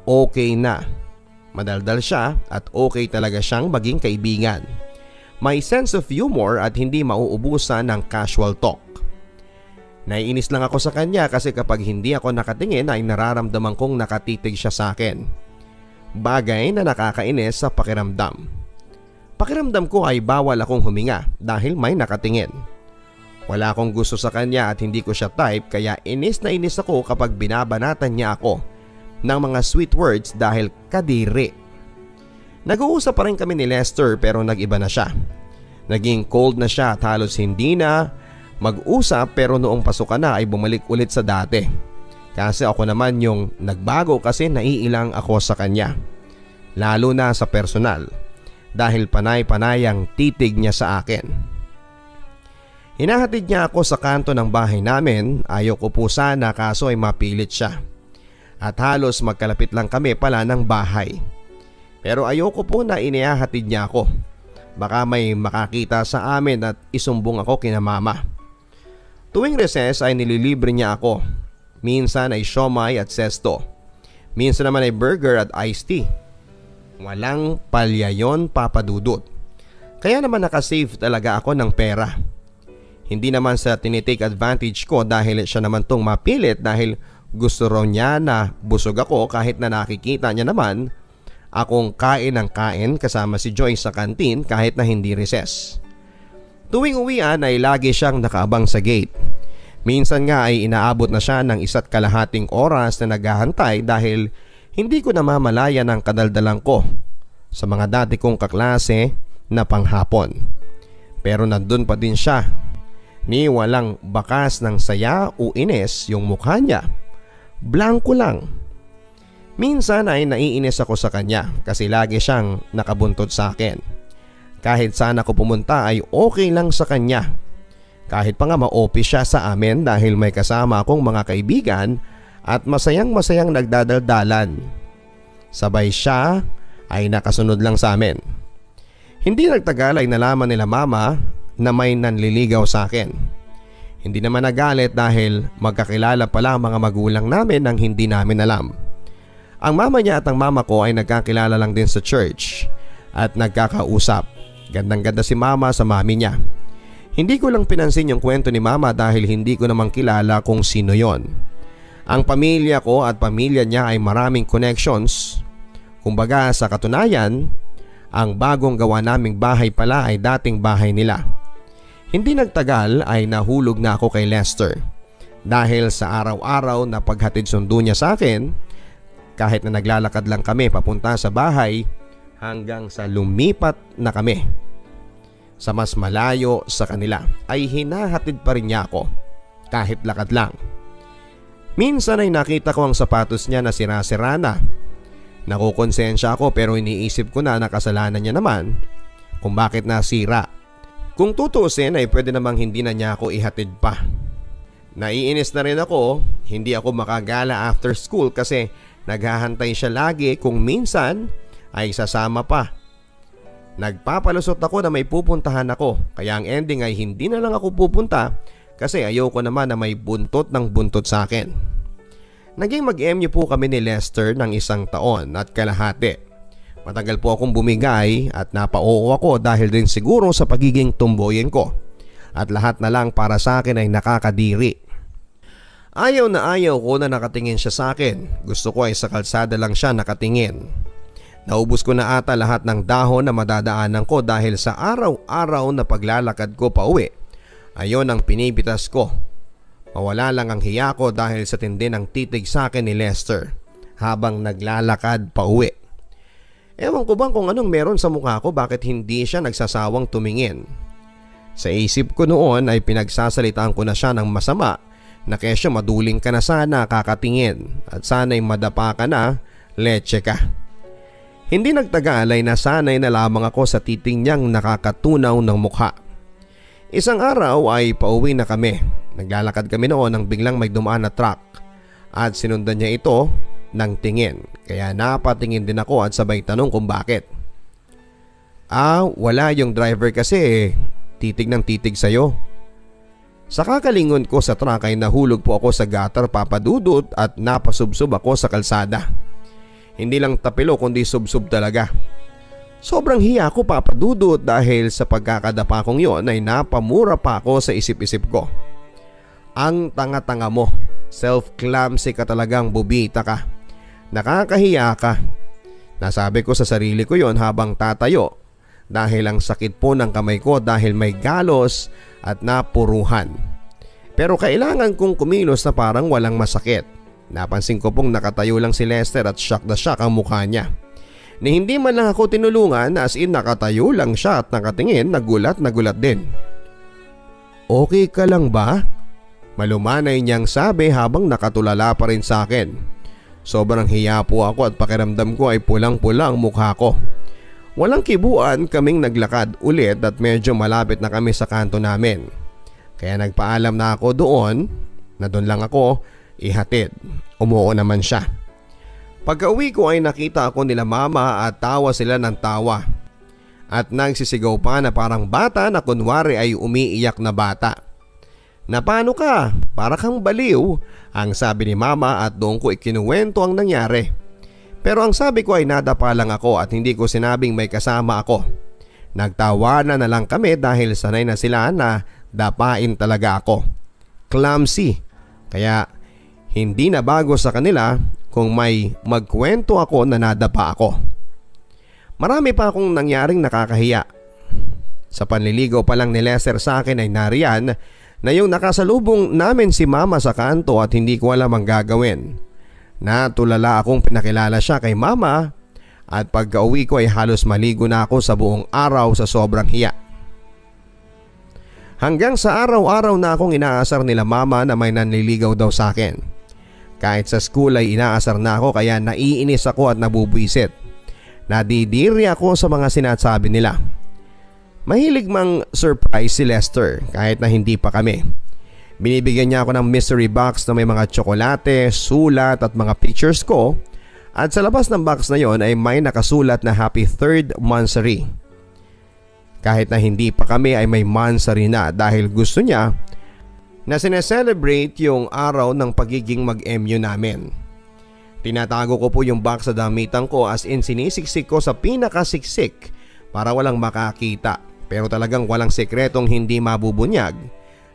okay na. Madaldal siya at okay talaga siyang maging kaibigan. May sense of humor at hindi mauubusan ng casual talk. Naiinis lang ako sa kanya kasi kapag hindi ako nakatingin ay nararamdaman kong nakatitig siya sa akin. Bagay na nakakainis sa pakiramdam. Pakiramdam ko ay bawal akong huminga dahil may nakatingin. Wala akong gusto sa kanya at hindi ko siya type, kaya inis na inis ako kapag binabanatan niya ako ng mga sweet words dahil kadiri. Nag-uusap pa rin kami ni Lester pero nag-iba na siya. Naging cold na siya at halos hindi na mag-usap, pero noong pasukan na ay bumalik ulit sa dati. Kasi ako naman yung nagbago kasi naiilang ako sa kanya. Lalo na sa personal dahil panay-panay ang titig niya sa akin. Hinahatid niya ako sa kanto ng bahay namin. Ayoko po sana kaso ay mapilit siya. At halos magkalapit lang kami pala ng bahay. Pero ayoko po na inihahatid niya ako. Baka may makakita sa amin at isumbong ako kina mama. Tuwing recess ay nililibre niya ako. Minsan ay siomai at sesto. Minsan naman ay burger at iced tea. Walang palya yon papadudot. Kaya naman nakasave talaga ako ng pera. Hindi naman sa tinitake advantage ko dahil siya naman tong mapilit dahil gusto raw niya na busog ako kahit na nakikita niya naman akong kain ng kain kasama si Joy sa kantin kahit na hindi recess. Tuwing uwian ay lagi siyang nakaabang sa gate. Minsan nga ay inaabot na siya ng 1.5 oras na naghahantay dahil hindi ko namamalayan ang kadaldalan ko sa mga dati kong kaklase na panghapon. Pero nandun pa din siya. Ni walang bakas ng saya o ines yung mukha niya. Blanko lang. Minsan ay naiinis ako sa kanya kasi lagi siyang nakabuntot sa akin. Kahit saan ako pumunta ay okay lang sa kanya. Kahit pa nga ma-office siya sa amin dahil may kasama akong mga kaibigan at masayang-masayang nagdadaldalan. Sabay siya ay nakasunod lang sa amin. Hindi nagtagal ay nalaman nila mama na may nanliligaw sa akin. Hindi naman nagalit dahil magkakilala pala ang mga magulang namin nang hindi namin alam. Ang mama niya at ang mama ko ay nagkakilala lang din sa church at nagkakausap. Gandang-ganda si mama sa mami niya. Hindi ko lang pinansin yung kwento ni mama dahil hindi ko namang kilala kung sino yon. Ang pamilya ko at pamilya niya ay maraming connections. Kumbaga sa katunayan, ang bagong gawa naming bahay pala ay dating bahay nila. Hindi nagtagal ay nahulog na ako kay Lester. Dahil sa araw-araw na paghatid sundo niya sa akin, kahit na naglalakad lang kami papunta sa bahay hanggang sa lumipat na kami sa mas malayo sa kanila, ay hinahatid pa rin niya ako kahit lakad lang. Minsan ay nakita ko ang sapatos niya na sira-sira na. Nakukonsensya ako pero iniisip ko na nakasalanan niya naman kung bakit nasira. Kung tutuusin ay pwede namang hindi na niya ako ihatid pa. Naiinis na rin ako, hindi ako makagala after school kasi naghahantay siya lagi kung minsan ay sasama pa. Nagpapalusot ako na may pupuntahan ako kaya ang ending ay hindi na lang ako pupunta kasi ayoko naman na may buntot ng buntot sa akin. Naging mag-MU po kami ni Lester ng 1 taon at kalahati. Matagal po akong bumigay at napao ako dahil din siguro sa pagiging tumboyin ko. At lahat na lang para sa akin ay nakakadiri. Ayaw ko na nakatingin siya sa akin. Gusto ko ay sa kalsada lang siya nakatingin. Naubos ko na ata lahat ng dahon na madadaanan ko dahil sa araw-araw na paglalakad ko pa uwi. Ayon ang pinipitas ko. Mawala lang ang hiya ko dahil sa tindi ng titig sa akin ni Lester habang naglalakad pa uwi. Ewan ko bang kung anong meron sa mukha ko bakit hindi siya nagsasawang tumingin. Sa isip ko noon ay pinagsasalitaan ko na siya ng masama na kesyo maduling ka na sana kakatingin at sana'y madapa ka na, leche ka. Hindi nagtagal ay nasanay na lamang ako sa titing niyang nakakatunaw ng mukha. Isang araw ay pauwi na kami. Naglalakad kami noon nang biglang may dumaan na truck at sinundan niya ito ng tingin. Kaya napatingin din ako at sabay tanong kung bakit. Wala yung driver kasi titig ng titig sa'yo. Sa kakalingon ko sa truck ay nahulog po ako sa gutter papadudot at napasubsob ako sa kalsada. Hindi lang tapilo kundi subsob talaga. Sobrang hiya ko papadudot dahil sa pagkakadapa kong yon ay napamura pa ako sa isip-isip ko. Ang tanga-tanga mo, self-clumsy ka talagang bubita ka. Nakakahiya ka. Nasabi ko sa sarili ko yon habang tatayo dahil ang sakit po ng kamay ko dahil may galos at napuruhan. Pero kailangan kong kumilos na parang walang masakit. Napansin ko pong nakatayo lang si Lester at shock na shock ang mukha niya. Ni hindi man lang ako tinulungan, as in nakatayo lang siya at nakatingin, nagulat din. Okay ka lang ba? Malumanay niyang sabi habang nakatulala pa rin sa akin. Sobrang hiya po ako at pakiramdam ko ay pulang-pula ang mukha ko. Walang kibuan kaming naglakad ulit at medyo malapit na kami sa kanto namin. Kaya nagpaalam na ako doon na doon lang ako ihatid. Umuo naman siya. Pagka-uwi ko ay nakita ako nila mama at tawa sila ng tawa. At nagsisigaw pa na parang bata na kunwari ay umiiyak na bata. Na paano ka? Para kang baliw, ang sabi ni mama at doon ko ikinuwento ang nangyari. Pero ang sabi ko ay nadapa lang ako at hindi ko sinabing may kasama ako. Nagtawanan na lang kami dahil sanay na sila na dapain talaga ako. Clumsy. Kaya hindi na bago sa kanila kung may magkwento ako na nadapa ako. Marami pa akong nangyaring nakakahiya. Sa panliligaw pa lang ni Lester sa akin ay nariyan na yung nakasalubong namin si mama sa kanto at hindi ko alam ang gagawin. Natulala akong pinakilala siya kay mama at pagka-uwi ko ay halos maligo na ako sa buong araw sa sobrang hiya. Hanggang sa araw-araw na akong inaasar nila mama na may nanliligaw daw sa akin. Kahit sa school ay inaasar na ako kaya naiinis ako at nabubwisit. Nadidiri ako sa mga sinasabi nila. Mahilig mang surprise si Lester kahit na hindi pa kami. Binibigyan niya ako ng mystery box na may mga tsokolate, sulat at mga pictures ko. At sa labas ng box na yon ay may nakasulat na happy 3rd monthsary. Kahit na hindi pa kami ay may monthsary na dahil gusto niya na sineselebrate yung araw ng pagiging mag-MU namin. Tinatago ko po yung box sa damitan ko as in sinisiksik ko sa pinakasiksik para walang makakita. Pero talagang walang sekretong hindi mabubunyag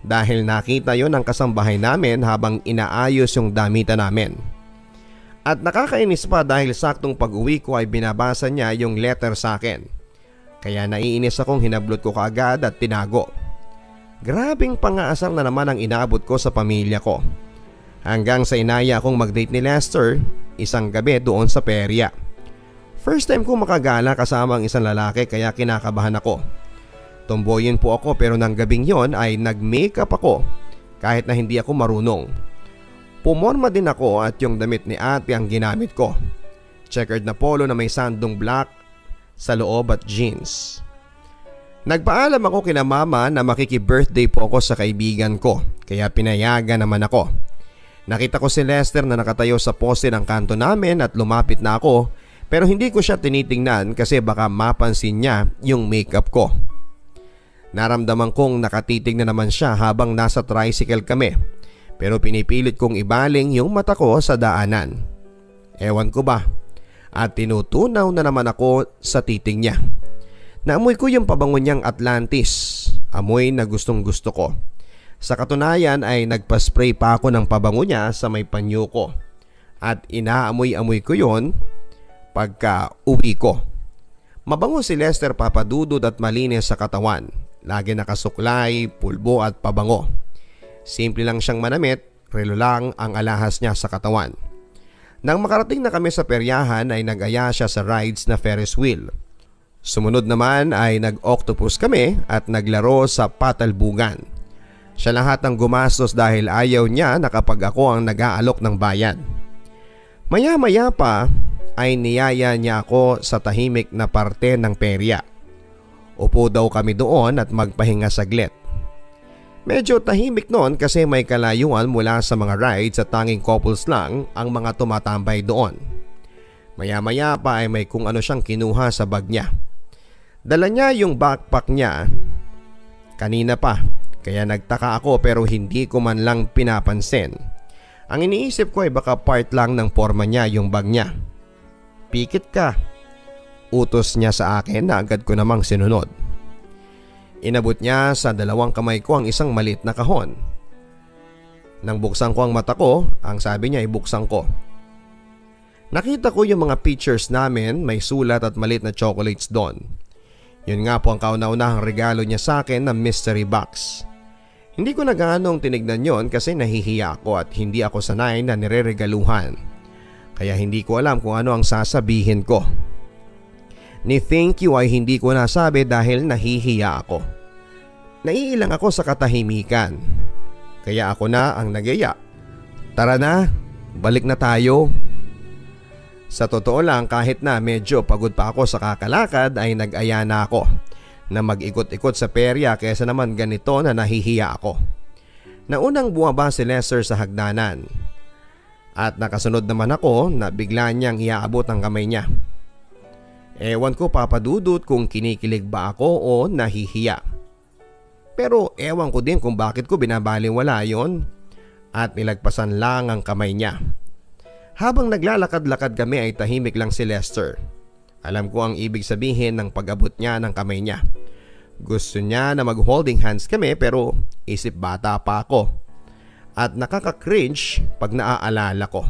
dahil nakita yon ng kasambahay namin habang inaayos yung damitan namin. At nakakainis pa dahil saktong pag-uwi ko ay binabasa niya yung letter sa akin. Kaya naiinis akong hinablot ko kaagad at tinago. Grabing pangaasar na naman ang inaabot ko sa pamilya ko. Hanggang sa inaya akong mag-date ni Lester isang gabi doon sa perya. First time ko makagala kasama ang isang lalaki kaya kinakabahan ako. Tomboyin po ako pero ng gabing yon ay nag-makeup ako kahit na hindi ako marunong. Pumorma din ako at yung damit ni ate ang ginamit ko. Checkered na polo na may sandong black sa loob at jeans. Nagpaalam ako kina mama na makiki-birthday po ako sa kaibigan ko kaya pinayagan naman ako. Nakita ko si Lester na nakatayo sa poste ng kanto namin at lumapit na ako, pero hindi ko siya tinitingnan kasi baka mapansin niya yung makeup ko. Naramdaman kong nakatitig na naman siya habang nasa tricycle kami, pero pinipilit kong ibaling yung mata ko sa daanan. Ewan ko ba, at tinutunaw na naman ako sa titig niya. Naamoy ko yung pabango niyang Atlantis, amoy na gustong gusto ko. Sa katunayan ay nagpa-spray pa ako ng pabango niya sa may panyo ko at inaamoy-amoy ko yon pagka uwi ko. Mabango si Lester, papadudod at malinis sa katawan. Lagi nakasuklay, pulbo at pabango. Simple lang siyang manamit, relo lang ang alahas niya sa katawan. Nang makarating na kami sa peryahan ay nag-aya siya sa rides na Ferris wheel. Sumunod naman ay nag-octopus kami at naglaro sa patalbugan. Siya lahat ang gumastos dahil ayaw niya na kapag ako ang nag-aalok ng bayan. Maya-maya pa ay niyaya niya ako sa tahimik na parte ng perya. Upo daw kami doon at magpahinga saglit. Medyo tahimik noon kasi may kalayuan mula sa mga rides at tanging couples lang ang mga tumatambay doon. Maya-maya pa ay may kung ano siyang kinuha sa bag niya. Dala niya yung backpack niya kanina pa. Kaya nagtaka ako pero hindi ko man lang pinapansin. Ang iniisip ko ay baka part lang ng forma niya yung bag niya. Pikit ka. Utos niya sa akin na agad ko namang sinunod. Inabot niya sa dalawang kamay ko ang isang maliit na kahon. Nang buksan ko ang mata ko, ang sabi niya ay buksan ko. Nakita ko yung mga pictures namin, may sulat at maliit na chocolates doon. Yun nga po ang kauna-unahang regalo niya sa akin na mystery box. Hindi ko na gaanong tinignan yon kasi nahihiya ako at hindi ako sanay na nireregaluhan. Kaya hindi ko alam kung ano ang sasabihin ko. Ni thank you ay hindi ko nasabi dahil nahihiya ako. Naiilang ako sa katahimikan. Kaya ako na ang nagaya. Tara na, balik na tayo. Sa totoo lang, kahit na medyo pagod pa ako sa kakalakad ay nag-aya na ako na mag-ikot-ikot sa perya kaysa naman ganito na nahihiya ako. Naunang bumaba si Lester sa hagdanan at nakasunod naman ako na bigla niyang iaabot ang kamay niya. Ewan ko papadudot kung kinikilig ba ako o nahihiya. Pero ewan ko din kung bakit ko binabaliwala yon at nilagpasan lang ang kamay niya. Habang naglalakad-lakad kami ay tahimik lang si Lester. Alam ko ang ibig sabihin ng pag-abot niya ng kamay niya. Gusto niya na mag-holding hands kami pero isip bata pa ako. At nakaka-cringe pag naaalala ko.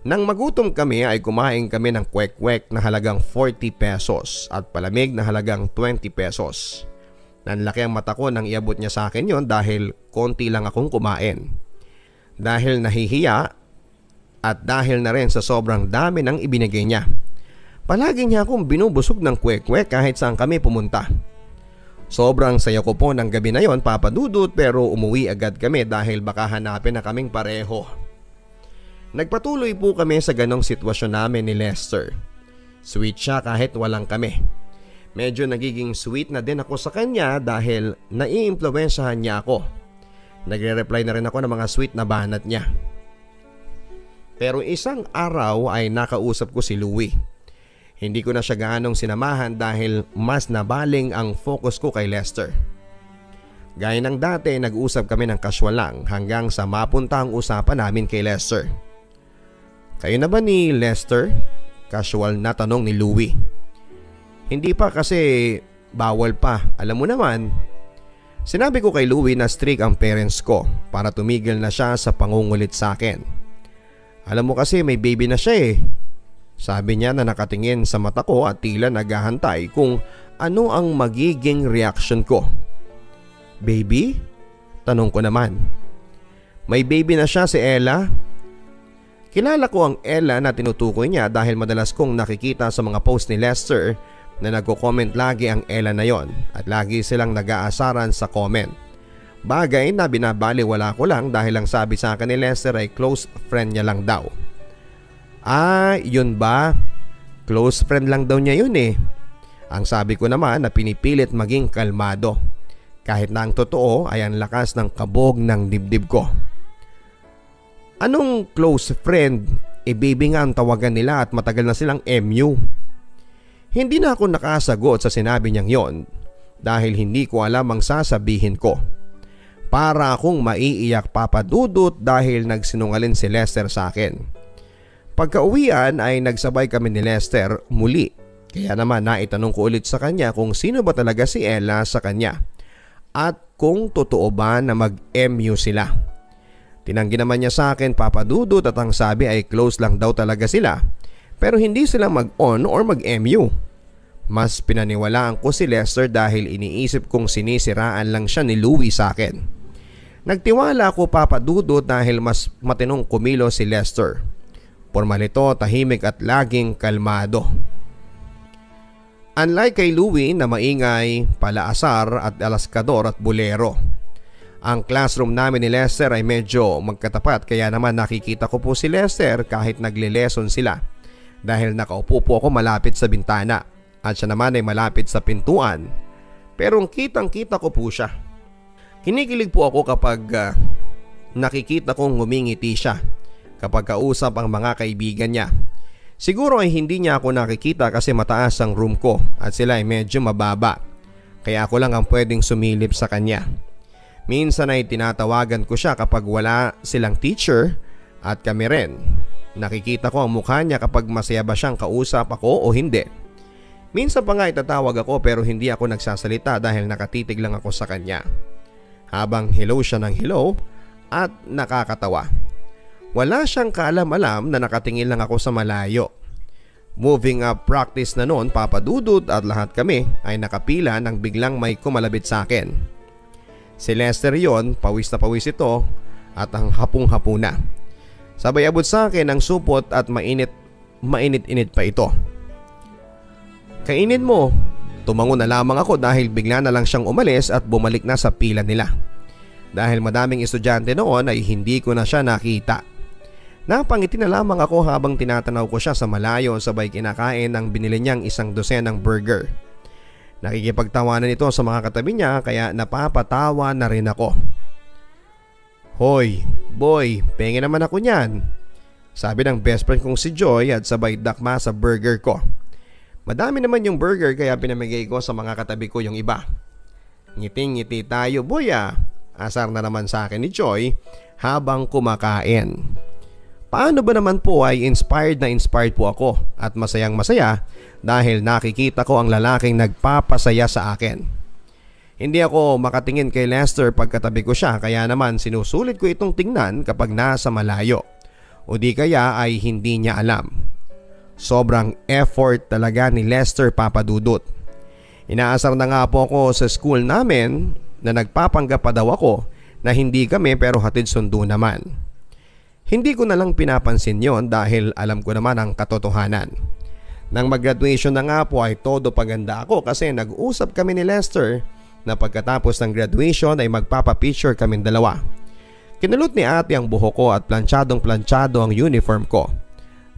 Nang magutom kami ay kumain kami ng kwek-kwek na halagang 40 pesos at palamig na halagang 20 pesos. Nanlaki ang mata ko nang iabot niya sa akin yon dahil konti lang akong kumain. Dahil nahihiya at dahil na rin sa sobrang dami ng ibinigay niya. Palagi niya akong binubusog ng kwek-kwek kahit saan kami pumunta. Sobrang saya ko po ng gabi na yon, papadudot, pero umuwi agad kami dahil baka hanapin na kaming pareho. Nagpatuloy po kami sa ganong sitwasyon namin ni Lester. Sweet siya kahit walang kami. Medyo nagiging sweet na din ako sa kanya dahil naiimpluwensyahan niya ako. Nagre-reply na rin ako ng mga sweet na banat niya. Pero isang araw ay nakausap ko si Louie. Hindi ko na siya gaanong sinamahan dahil mas nabaling ang focus ko kay Lester. Gaya ng dati, nag-usap kami ng casual lang hanggang sa mapunta ang usapan namin kay Lester. Kayo na ba ni Lester? Casual na tanong ni Louie. Hindi pa kasi bawal pa, alam mo naman. Sinabi ko kay Louie na strict ang parents ko para tumigil na siya sa pangungulit sa akin. Alam mo kasi may baby na siya eh. Sabi niya na nakatingin sa mata ko at tila naghahantay kung ano ang magiging reaction ko. Baby? Tanong ko naman. May baby na siya, si Ella? Kilala ko ang Ella na tinutukoy niya dahil madalas kong nakikita sa mga post ni Lester na nagko-comment lagi ang Ella na yon at lagi silang nag-aasaran sa comment. Bagay na binabaliwala ko lang dahil ang sabi sa akin ni Lester ay close friend niya lang daw. Ah, yun ba? Close friend lang daw niya yun eh. Ang sabi ko naman na pinipilit maging kalmado. kahit na ang totoo ay ang lakas ng kabog ng dibdib ko. Anong close friend? Baby nga ang tawagan nila at matagal na silang MU. Hindi na ako nakasagot sa sinabi niyang yon dahil hindi ko alam ang sasabihin ko. Para akong maiiyak papadudot dahil nagsinungaling si Lester sa akin. Pagka-uwian ay nagsabay kami ni Lester muli. Kaya naman naitanong ko ulit sa kanya kung sino ba talaga si Ella sa kanya at kung totoo ba na mag-MU sila. Tinanggi naman niya sa akin papadudot at ang sabi ay close lang daw talaga sila pero hindi sila mag-on or mag-MU. Mas pinaniwalaan ko si Lester dahil iniisip kong sinisiraan lang siya ni Louie sa akin. Nagtiwala ako papadudot dahil mas matinong kumilo si Lester. Pormal ito, tahimik at laging kalmado. Unlike kay Louie na maingay, palaasar at alaskador at bulero. Ang classroom namin ni Lester ay medyo magkatapat kaya naman nakikita ko po si Lester kahit nagle-lesson sila dahil nakaupo po ako malapit sa bintana at siya naman ay malapit sa pintuan pero kitang kita ko po siya. Kinikilig po ako kapag nakikita kong ngumingiti siya kapag kausap ang mga kaibigan niya. Siguro ay hindi niya ako nakikita kasi mataas ang room ko at sila ay medyo mababa kaya ako lang ang pwedeng sumilip sa kanya. Minsan ay tinatawagan ko siya kapag wala silang teacher at kami rin. Nakikita ko ang mukha niya kapag masaya ba siyang kausap ako o hindi. Minsan pa nga itatawag ako pero hindi ako nagsasalita dahil nakatitig lang ako sa kanya. Habang hello siya ng hello at nakakatawa. Wala siyang kaalam-alam na nakatingin lang ako sa malayo. Moving up practice na noon papadudot at lahat kami ay nakapila nang biglang may kumalabit sa akin. Si Lester yon, pawis na pawis ito at ang hapong-hapo na. Sabay abot sa akin ang supot at mainit-init pa ito. Kainin mo. Tumango na lamang ako dahil bigla na lang siyang umalis at bumalik na sa pila nila. Dahil madaming estudyante noon ay hindi ko na siya nakita. Napangiti na lamang ako habang tinatanaw ko siya sa malayo sabay kinakain ng binili niyang 1 dosenang burger. Nakikipagtawanan ito sa mga katabi niya kaya napapatawa na rin ako. Hoy, boy, pengen naman ako niyan. Sabi ng best friend kong si Joy at sabay dakma sa burger ko. Madami naman yung burger kaya pinamigay ko sa mga katabi ko yung iba. Ngiting-ngiti tayo boy ah. Asar na naman sa akin ni Joy habang kumakain. Paano ba naman po ay inspired po ako at masayang masaya dahil nakikita ko ang lalaking nagpapasaya sa akin. Hindi ako makatingin kay Lester pagkatabi ko siya kaya naman sinusulit ko itong tingnan kapag nasa malayo o di kaya ay hindi niya alam. Sobrang effort talaga ni Lester papadudot. Inaasar na nga po ako sa school namin na nagpapanggap pa daw ako na hindi kami pero hatid sundo naman. Hindi ko na lang pinapansin yon dahil alam ko naman ang katotohanan. Nang mag-graduation na nga po ay todo paganda ako kasi nag-usap kami ni Lester na pagkatapos ng graduation ay magpapapicture kaming dalawa. Kinulot ni ate ang buhok ko at planchadong-planchado ang uniform ko.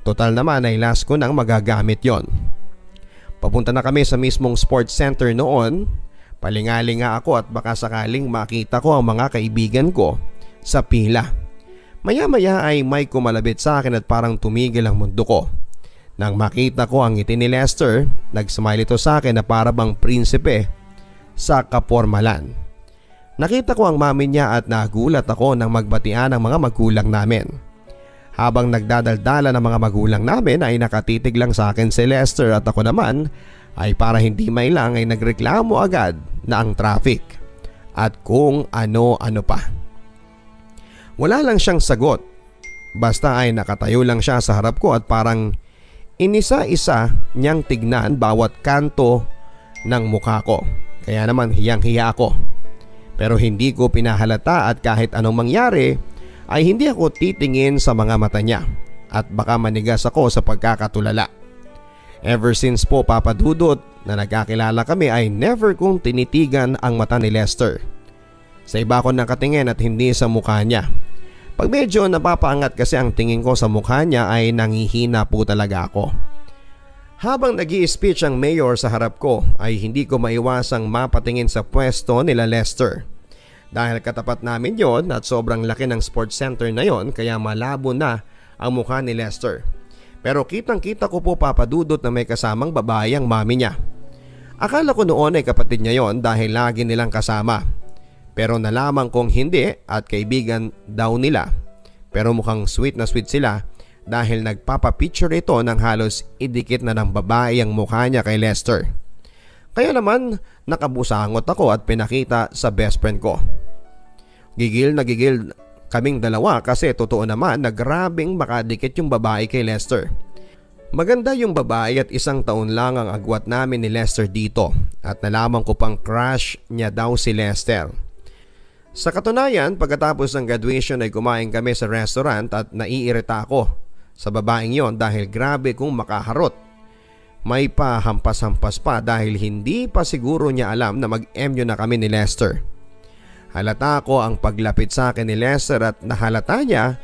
Total naman ay last ko nang magagamit yon. Papunta na kami sa mismong sports center noon. Palingali nga ako at baka sakaling makita ko ang mga kaibigan ko sa pila. Maya-maya ay may kumalabit sa akin at parang tumigil ang mundo ko. Nang makita ko ang ngiti ni Lester, nag-smile ito sa akin na para bang prinsipe sa kapormalan. Nakita ko ang mami niya at nagulat ako nang magbatian ang mga magulang namin. Habang nagdadaldala ng mga magulang namin ay nakatitig lang sa akin si Lester at ako naman ay para hindi may lang ay nagreklamo agad na ang traffic at kung ano-ano pa. Wala lang siyang sagot. Basta ay nakatayo lang siya sa harap ko at parang inisa-isa niyang tignan bawat kanto ng mukha ko. Kaya naman hiyang-hiya ako. Pero hindi ko pinahalata at kahit anong mangyari ay hindi ako titingin sa mga mata niya at baka manigas ako sa pagkakatulala. Ever since po papadudot na nagkakilala kami ay never kong tinitigan ang mata ni Lester. Sa iba ko nakatingin at hindi sa mukha niya. Pag medyo napapaangat kasi ang tingin ko sa mukha niya ay nangihina po talaga ako. Habang nag-i-speech ang mayor sa harap ko ay hindi ko maiwasang mapatingin sa pwesto nila Lester. Dahil katapat namin yon at sobrang laki ng sports center na yon kaya malabo na ang mukha ni Lester. Pero kitang-kita ko po papadudot na may kasamang babae ang mami niya. Akala ko noon ay kapatid niya yon dahil lagi nilang kasama. Pero nalaman kong hindi at kaibigan daw nila. Pero mukhang sweet na sweet sila dahil nagpapapicture ito ng halos idikit na ng babae ang mukha niya kay Lester. Kaya naman nakabusangot ako at pinakita sa best friend ko. Gigil na gigil kaming dalawa kasi totoo naman na grabing makadikit yung babae kay Lester. Maganda yung babae at 1 taon lang ang agwat namin ni Lester dito at nalaman ko pang crush niya daw si Lester. Sa katunayan, pagkatapos ng graduation ay kumain kami sa restaurant at naiirita ako sa babaeng yon dahil grabe kong makaharot. May pa hampas-hampas pa dahil hindi pa siguro niya alam na mag-MU na kami ni Lester. Halata ko ang paglapit sa akin ni Lester at nahalata niya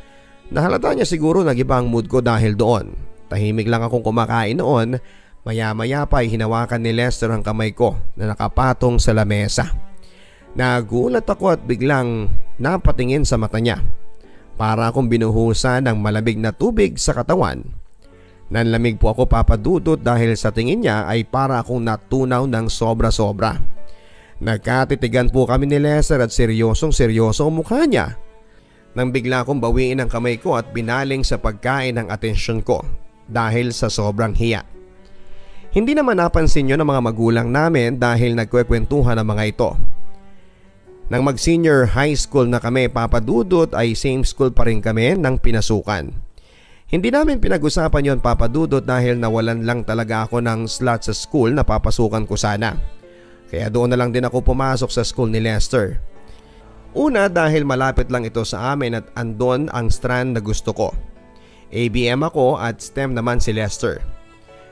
siguro nag-iba ang mood ko dahil doon. Tahimik lang akong kumakain noon, maya-maya pa ay hinawakan ni Lester ang kamay ko na nakapatong sa lamesa. Nagulat ako at biglang napatingin sa mata niya. Para akong binuhusan ng malamig na tubig sa katawan. Nanlamig po ako papadudot dahil sa tingin niya ay para akong natunaw ng sobra-sobra. Nagkatitigan po kami ni Lester at seryosong-seryoso ang mukha niya. Nang bigla akong bawiin ang kamay ko at binaling sa pagkain ang atensyon ko dahil sa sobrang hiya. Hindi naman napansin yun ng mga magulang namin dahil nagkwekwentuhan ang mga ito. Nang mag-senior high school na kami papadudot ay same school pa rin kami ng pinasukan. Hindi namin pinag-usapan yon papadudot dahil nawalan lang talaga ako ng slot sa school na papasukan ko sana. Kaya doon na lang din ako pumasok sa school ni Lester. Una dahil malapit lang ito sa amin at andon ang strand na gusto ko. ABM ako at STEM naman si Lester.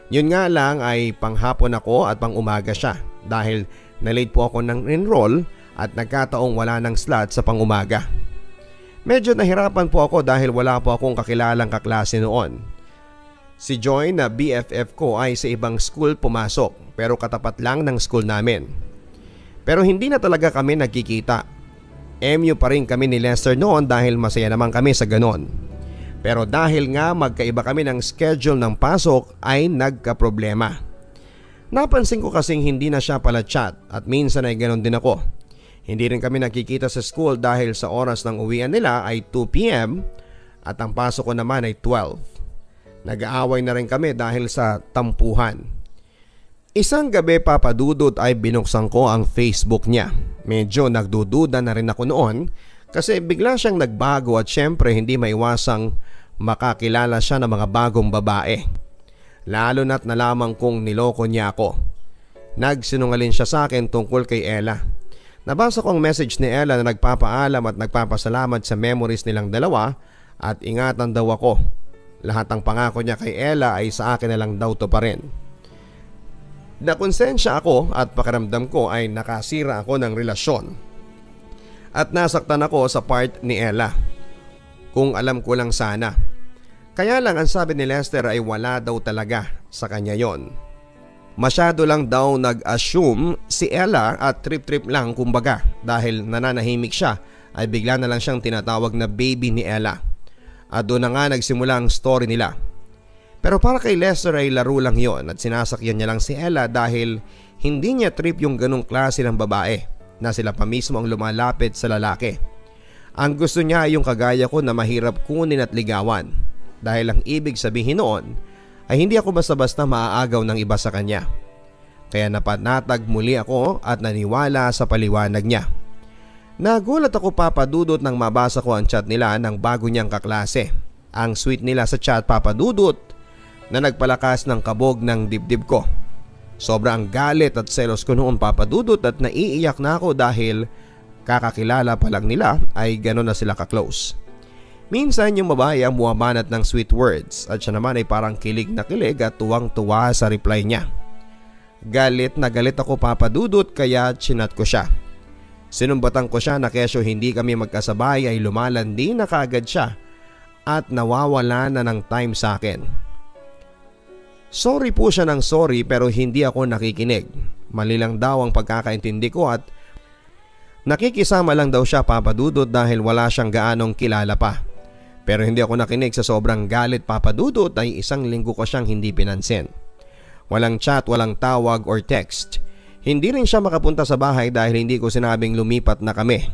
Yun nga lang ay panghapon ako at pang umaga siya dahil na-late po ako ng enroll at nagkataong wala ng slot sa pangumaga. Medyo nahirapan po ako dahil wala po akong kakilalang kaklase noon. Si Joy na BFF ko ay sa ibang school pumasok pero katapat lang ng school namin. Pero hindi na talaga kami nagkikita. MU pa rin kami ni Lester noon dahil masaya naman kami sa ganon. Pero dahil nga magkaiba kami ng schedule ng pasok ay nagkaproblema. Napansin ko kasing hindi na siya pala chat at minsan ay ganon din ako. Hindi rin kami nakikita sa school dahil sa oras ng uwian nila ay 2 PM at ang pasok ko naman ay 12. Nag-aaway na rin kami dahil sa tampuhan. Isang gabi papadudot ay binuksan ko ang Facebook niya. Medyo nagdududa na rin ako noon kasi bigla siyang nagbago at syempre hindi maiwasang makakilala siya ng mga bagong babae. Lalo na't nalaman kong niloko niya ako. Nagsinungaling siya sa akin tungkol kay Ella. Nabasa ko ang message ni Ella na nagpapaalam at nagpapasalamat sa memories nilang dalawa at ingatan daw ako. Lahat ng pangako niya kay Ella ay sa akin na lang daw to pa rin. Nakonsensya ako at pakiramdam ko ay nakasira ako ng relasyon. At nasaktan ako sa part ni Ella. Kung alam ko lang sana. Kaya lang ang sabi ni Lester ay wala daw talaga sa kanya yon. Masyado lang daw nag-assume si Ella at trip-trip lang kumbaga dahil nananahimik siya ay bigla na lang siyang tinatawag na baby ni Ella. At doon na nga nagsimula ang story nila. Pero para kay Lester ay laro lang yon at sinasakyan niya lang si Ella dahil hindi niya trip yung ganong klase ng babae na sila pa mismo ang lumalapit sa lalaki. Ang gusto niya ay yung kagaya ko na mahirap kunin at ligawan dahil ang ibig sabihin noon ay hindi ako basta-basta maaagaw ng iba sa kanya. Kaya napanatag muli ako at naniwala sa paliwanag niya. Nagulat ako papadudot nang mabasa ko ang chat nila ng bago niyang kaklase. Ang sweet nila sa chat papadudot na nagpalakas ng kabog ng dibdib ko. Sobrang galit at selos ko noon papadudot at naiiyak na ako dahil kakakilala pa lang nila ay gano'n na sila ka-close. Minsan yung babae ang bumabanat ng sweet words at siya naman ay parang kilig na kilig at tuwang-tuwa sa reply niya. Galit na galit ako papadudot kaya chinat ko siya. Sinumbatan ko siya na kesyo hindi kami magkasabay ay lumalandi na kaagad siya at nawawala na ng time sa akin. Sorry po siya ng sorry pero hindi ako nakikinig. Mali lang daw ang pagkakaintindi ko at nakikisama lang daw siya, Papa Dudut, dahil wala siyang gaanong kilala pa. Pero hindi ako nakinig sa sobrang galit, Papa Dudut, ay 1 linggo ko siyang hindi pinansin. Walang chat, walang tawag or text. Hindi rin siya makapunta sa bahay dahil hindi ko sinabing lumipat na kami.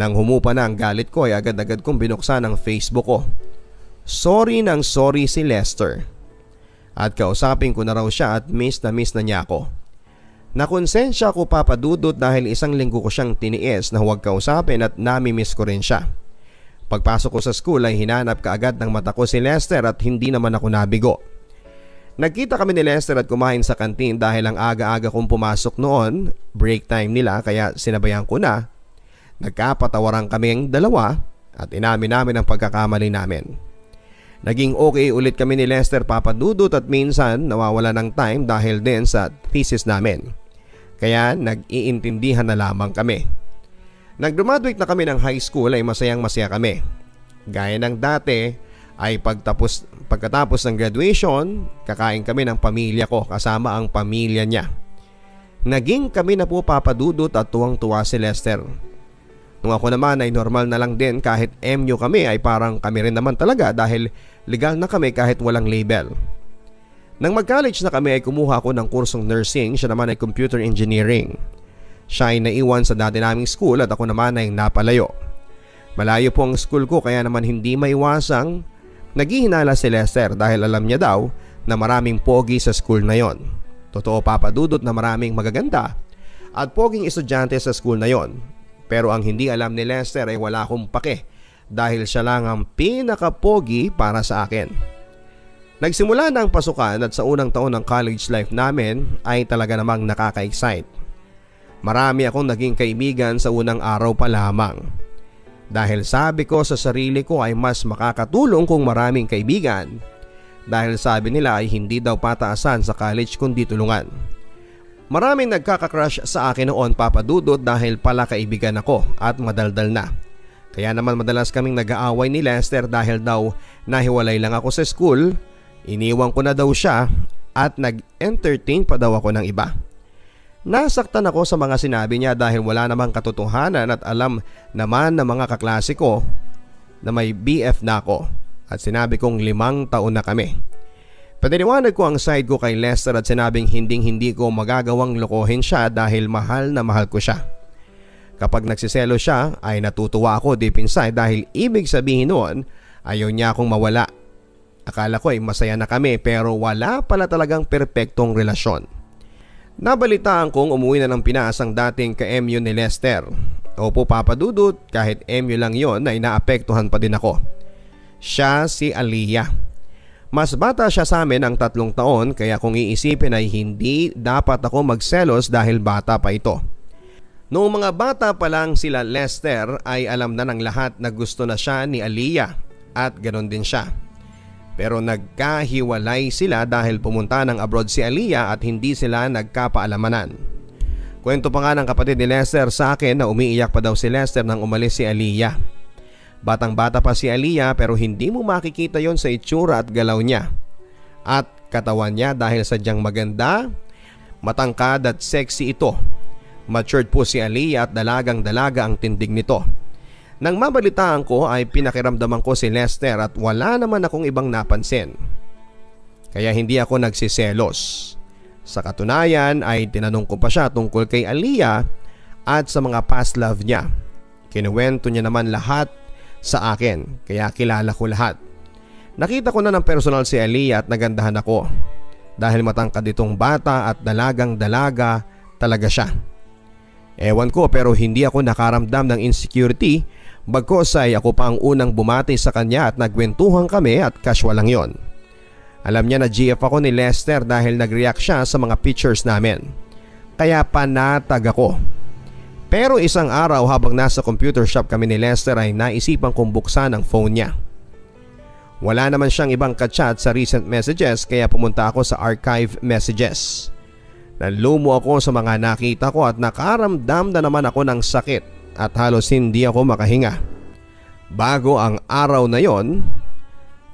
Nang humupa na ang galit ko ay agad-agad kong binuksan ang Facebook ko. Sorry nang sorry si Lester. At kausapin ko na raw siya at miss na niya ako. Nakonsensya ko, Papa Dudut, dahil 1 linggo ko siyang tiniis na huwag kausapin at nami-miss ko rin siya. Pagpasok ko sa school ay hinanap kaagad ng mata ko si Lester at hindi naman ako nabigo. Nagkita kami ni Lester at kumain sa kantin dahil ang aga-aga kong pumasok noon, break time nila, kaya sinabayan ko na. Nagkapatawaran kaming dalawa at inamin namin ang pagkakamali namin. Naging okay ulit kami ni Lester, Papa Dudut, at minsan nawawala ng time dahil din sa thesis namin. Kaya nag-iintindihan na lamang kami. Nag-graduate na kami ng high school ay masayang-masaya kami. Gaya ng dati ay pagkatapos ng graduation, kakain kami ng pamilya ko kasama ang pamilya niya. Naging kami na po, Papa Dudut, at tuwang-tuwa si Lester. Nung ako naman ay normal na lang din, kahit MU kami ay parang kami rin naman talaga dahil legal na kami kahit walang label. Nang mag-college na kami ay kumuha ako ng kursong nursing, siya naman ay computer engineering. Siya ay naiwan sa dati naming school at ako naman ay napalayo. Malayo po ang school ko kaya naman hindi maiwasang naghihinala si Lester dahil alam niya daw na maraming pogi sa school na yon. Totoo, Papa Dudut, na maraming magaganda at poging estudyante sa school na yon. Pero ang hindi alam ni Lester ay wala akong pake dahil siya lang ang pinaka-pogi para sa akin. Nagsimula na ang pasukan at sa unang taon ng college life namin ay talaga namang nakaka-excite. Marami akong naging kaibigan sa unang araw pa lamang. Dahil sabi ko sa sarili ko ay mas makakatulong kung maraming kaibigan. Dahil sabi nila ay hindi daw pataasan sa college kundi tulungan. Maraming nagkaka-crush sa akin noon, Papa Dudut, dahil pala kaibigan ako at madaldal na. Kaya naman madalas kaming nag-aaway ni Lester dahil daw nahiwalay lang ako sa school, iniwan ko na daw siya at nag-entertain pa daw ako ng iba. Nasaktan ako sa mga sinabi niya dahil wala namang katotohanan at alam naman ng mga kaklase ko na may BF na ako at sinabi kong 5 taon na kami. Pinaliwanag ko ang side ko kay Lester at sinabing hindi ko magagawang lokohin siya dahil mahal na mahal ko siya. Kapag nagsiselo siya ay natutuwa ako deep inside dahil ibig sabihin noon ayaw niya akong mawala. Akala ko ay masaya na kami pero wala pala talagang perpektong relasyon. Nabalitaan kong umuwi na ng Pinas ang dating ka-MU ni Lester. Opo, Papa Dudut, kahit MU lang yon ay naapektuhan pa din ako. Siya si Aliyah. Mas bata siya sa amin ng 3 taon kaya kung iisipin ay hindi dapat ako magselos dahil bata pa ito. Noong mga bata pa lang sila Lester ay alam na ng lahat na gusto na siya ni Aliyah at ganoon din siya. Pero nagkahiwalay sila dahil pumunta ng abroad si Aliyah at hindi sila nagkapaalamanan. Kwento pa nga ng kapatid ni Lester sa akin na umiiyak pa daw si Lester nang umalis si Aliyah. Batang-bata pa si Aliyah pero hindi mo makikita yon sa itsura at galaw niya at katawan niya dahil sadyang maganda, matangkad at sexy ito. Matured po si Aliyah at dalagang-dalaga ang tindig nito. Nang mabalitaan ko ay pinakiramdaman ko si Lester at wala naman akong ibang napansin. Kaya hindi ako nagsiselos. Sa katunayan ay tinanong ko pa siya tungkol kay Aliyah at sa mga past love niya. Kinuwento niya naman lahat sa akin kaya kilala ko lahat. Nakita ko na ng personal si Aliyah at nagandahan ako dahil matangkad itong bata at dalagang-dalaga talaga siya. Ewan ko pero hindi ako nakaramdam ng insecurity bagkos ay ako pa ang unang bumati sa kanya at nagkwentuhan kami at casual lang yon. Alam niya na GF ako ni Lester dahil nag-react siya sa mga pictures namin. Kaya panatag ako. Pero isang araw habang nasa computer shop kami ni Lester ay naisipan kong buksan ang phone niya. Wala naman siyang ibang ka-chat sa recent messages kaya pumunta ako sa archive messages. Nalumo ako sa mga nakita ko at nakaramdam na naman ako ng sakit at halos hindi ako makahinga. Bago ang araw na yon,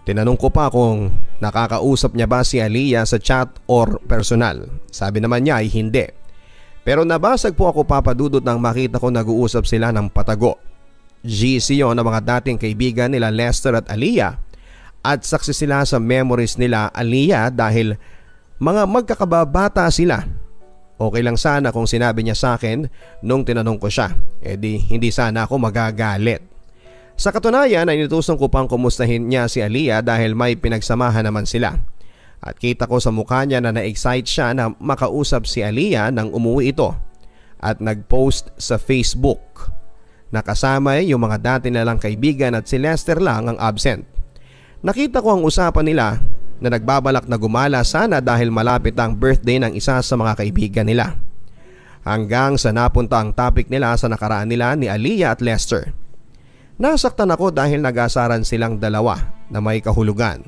tinanong ko pa kung Nakakausap niya ba si Aliyah sa chat or personal? Sabi naman niya ay hindi. Pero nabasag po ako Papa Dudut nang makita ko nag-uusap sila ng patago. GC yun ng mga dating kaibigan nila Lester at Aliyah at saksi sila sa memories nila Aliyah dahil mga magkakababata sila. Okay lang sana kung sinabi niya sa akin nung tinanong ko siya. Hindi sana ako magagalit. Sa katunayan ay inutusan ko pang kumustahin niya si Aliyah dahil may pinagsamahan naman sila. At kita ko sa mukha niya na na-excite siya na makausap si Aliyah nang umuwi ito. At nag-post sa Facebook. Nakasama yung mga dati nilang kaibigan at si Lester lang ang absent. Nakita ko ang usapan nila na nagbabalak na gumala sana dahil malapit ang birthday ng isa sa mga kaibigan nila. Hanggang sa napunta ang topic nila sa nakaraan nila ni Aliyah at Lester. Nasaktan ako dahil nag-asaran silang dalawa na may kahulugan.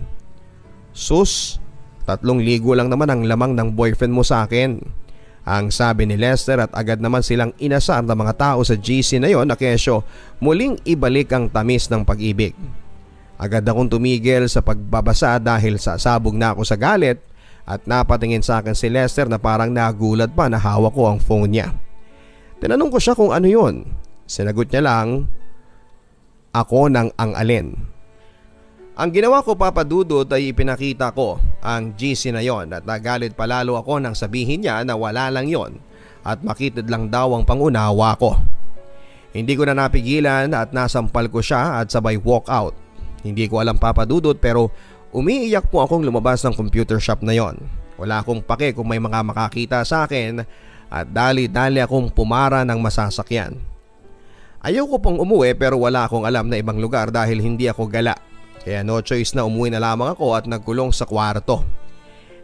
Sus, 3,000 lang naman ang lamang ng boyfriend mo sa akin. Ang sabi ni Lester at agad naman silang inasar ng mga tao sa GC na yon na kesyo muling ibalik ang tamis ng pag-ibig. Agad akong tumigil sa pagbabasa dahil sasabog na ako sa galit at napatingin sa akin si Lester na parang nagulat pa na hawak ko ang phone niya. Tinanong ko siya kung ano yon. Sinagot niya lang, ako ng ang alin. Ang ginawa ko Papa Dudut ay ipinakita ko ang GC na yon at nagalit palalo ako nang sabihin niya na wala lang yon at makitid lang daw ang pangunawa ko. Hindi ko na napigilan at nasampal ko siya at sabay walk out. Hindi ko alam Papa Dudut pero umiiyak po akong lumabas ng computer shop na yon. Wala akong pake kung may mga makakita sa akin at dali-dali akong pumara ng masasakyan. Ayaw ko pong umuwi pero wala akong alam na ibang lugar dahil hindi ako gala. Kaya no choice na umuwi na lamang ako at nagkulong sa kwarto.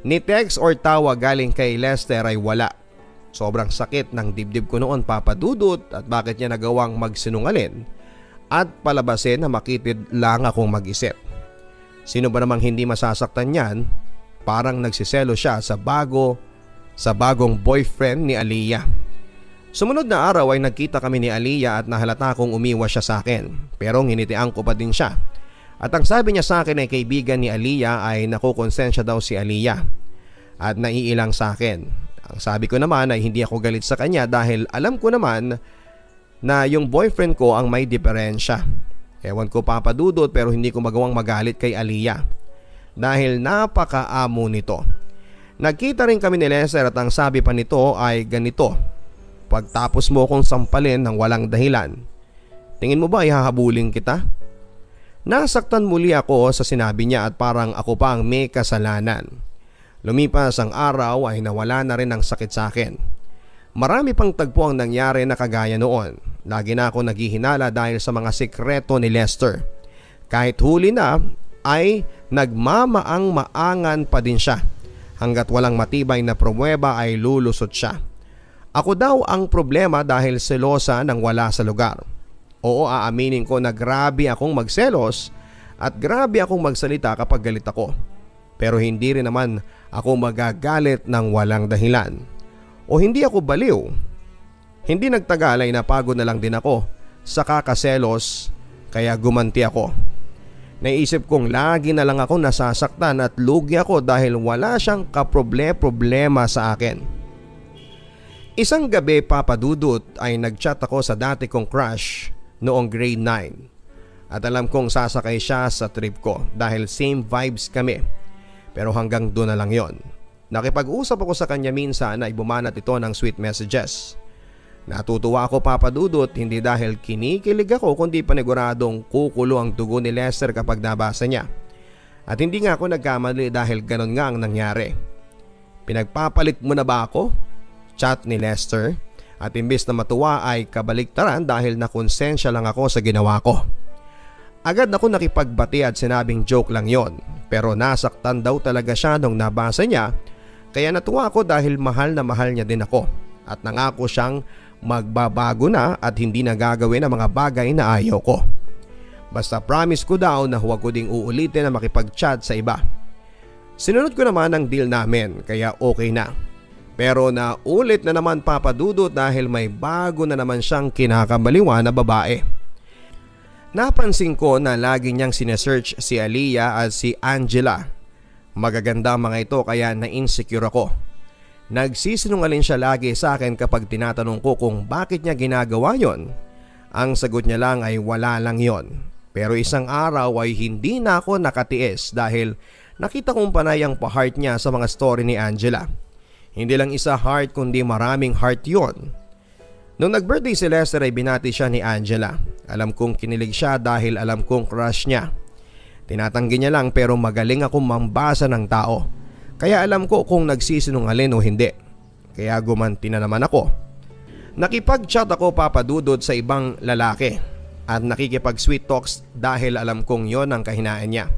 Ni text or tawa galing kay Lester ay wala. Sobrang sakit ng dibdib ko noon Papa Dudut at bakit niya nagawang magsinungalin at palabasin na makitid lang akong mag-isip. Sino ba namang hindi masasaktan niyan? Parang nagsiselo siya sa bagong boyfriend ni Aliyah. Sumunod na araw ay nagkita kami ni Aliyah at nahalata kong umiwas siya sa akin pero nginitian ko pa din siya. At ang sabi niya sa akin ay kaibigan ni Aliyah ay nakukonsensya daw si Aliyah at naiilang sa akin. Ang sabi ko naman ay hindi ako galit sa kanya dahil alam ko naman na yung boyfriend ko ang may diferensya. Ewan ko Papa Dudut pero hindi ko magawang magalit kay Aliyah dahil napakaamo nito. Nagkita rin kami ni Lester at ang sabi pa nito ay ganito. Pagtapos mo akong sampalin ng walang dahilan, tingin mo ba ihahabulin kita? Nasaktan muli ako sa sinabi niya at parang ako pa ang may kasalanan. Lumipas ang araw ay nawala na rin ang sakit sa akin. Marami pang tagpo ang nangyari na kagaya noon. Lagi na ako naghihinala dahil sa mga sikreto ni Lester. Kahit huli na ay nagmamaang-maangan pa din siya. Hanggat walang matibay na pruweba ay lulusot siya. Ako daw ang problema dahil selosa nang wala sa lugar. Oo, aaminin ko na grabe akong magselos at grabe akong magsalita kapag galit ako. Pero hindi rin naman ako magagalit ng walang dahilan. O hindi ako baliw. Hindi nagtagal ay napagod na lang din ako sa kakaselos kaya gumanti ako. Naisip kong lagi na lang ako nasasaktan at lugi ako dahil wala siyang kaproblema sa akin. Isang gabi Papa Dudut ay nagchat ako sa dati kong crush noong grade 9. At alam kong sasakay siya sa trip ko dahil same vibes kami. Pero hanggang doon na lang yon. Nakipag-usap ako sa kanya minsan na ibumanat ito ng sweet messages. Natutuwa ako Papa Dudut hindi dahil kinikilig ako kundi paniguradong kukulo ang dugo ni Lester kapag nabasa niya. At hindi nga ako nagkamali dahil ganon nga ang nangyari. Pinagpapalit mo na ba ako? Chat ni Lester at imbes na matuwa ay kabaliktaran dahil nakonsensya lang ako sa ginawa ko. Agad ako nakipagbati at sinabing joke lang yon pero nasaktan daw talaga siya nung nabasa niya kaya natuwa ako dahil mahal na mahal niya din ako at nangako siyang magbabago na at hindi na gagawin ang mga bagay na ayaw ko. Basta promise ko daw na huwag ko ding uulitin na makipag-chat sa iba. Sinunod ko naman ang deal namin kaya okay na. Pero naulit na naman Papa Dudut dahil may bago na naman siyang kinakabaliwan na babae. Napansin ko na lagi niyang sinesearch si Aliyah at si Angela. Magaganda mga ito kaya na-insecure ako. Nagsisinungaling siya lagi sa akin kapag tinatanong ko kung bakit niya ginagawa yon. Ang sagot niya lang ay wala lang yon. Pero isang araw ay hindi na ako nakatiis dahil nakita kong panay ang pa-heart niya sa mga story ni Angela. Hindi lang isa heart kundi maraming heart yon. Nung nag-birthday si Lester ay binati siya ni Angela. Alam kong kinilig siya dahil alam kong crush niya. Tinatanggi niya lang pero magaling akong mambasa ng tao. Kaya alam ko kung nagsisinungaling o hindi. Kaya gumanti na naman ako. Nakipag-chat ako papadudod sa ibang lalaki at nakikipag-sweet talks dahil alam kong yon ang kahinaan niya.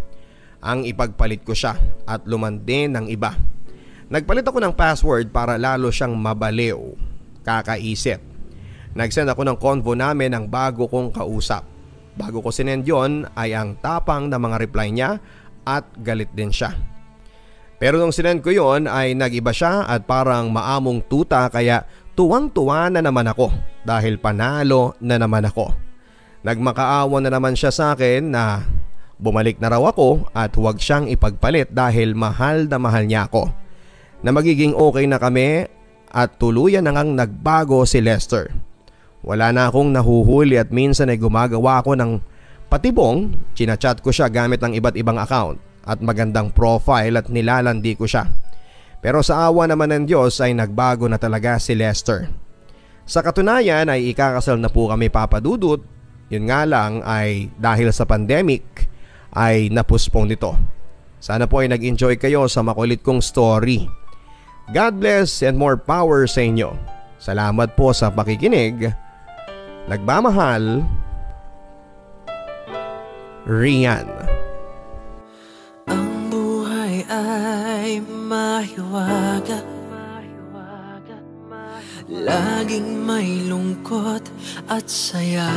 Ang ipagpalit ko siya at lumandin ng iba. Nagpalit ako ng password para lalo siyang mabaliw. Kakaisip. Nag-send ako ng convo namin ng bago kong kausap. Bago ko sinend yon ay ang tapang na mga reply niya at galit din siya. Pero nung sinend ko yon ay nag-iba siya at parang maamong tuta kaya tuwang-tuwa na naman ako dahil panalo na naman ako. Nagmakaawa na naman siya sa akin na bumalik na raw ako at huwag siyang ipagpalit dahil mahal na mahal niya ako. Na magiging okay na kami at tuluyan na ngang nagbago si Lester. Wala na akong nahuhuli at minsan ay gumagawa ako ng patibong. Chinachat ko siya gamit ng iba't ibang account at magandang profile at nilalandi ko siya. Pero sa awa naman ng Diyos ay nagbago na talaga si Lester. Sa katunayan ay ikakasal na po kami papadudot. Yun nga lang ay dahil sa pandemic ay napuspong nito. Sana po ay nag-enjoy kayo sa makulit kong story. God bless and more power sa inyo. Salamat po sa pakikinig. Nagmamahal, Rian. Ang buhay ay mahiwaga, laging may lungkot at saya.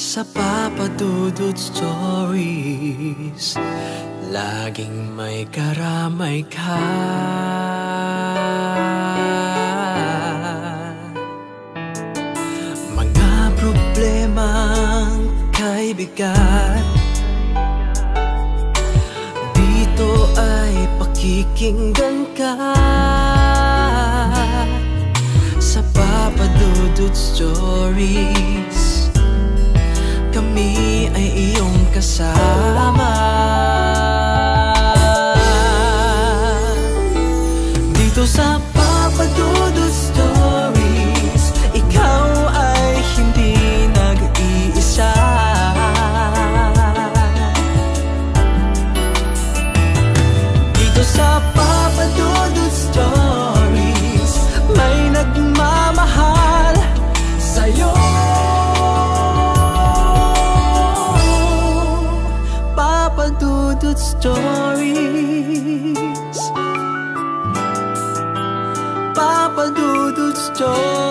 Sa Papadudod Stories, laging may karamay ka. Problemang kaibigan, dito ay pakikinggan ka. Sa Papadudod Stories, kami ay iyong kasama. Dito sa Papadudod Stories, ikaw ay hindi nag-iisa. Dito sa Papadudod Stories, may nagmamahal sa'yo. Papadudod Stories, Papadudod Stories.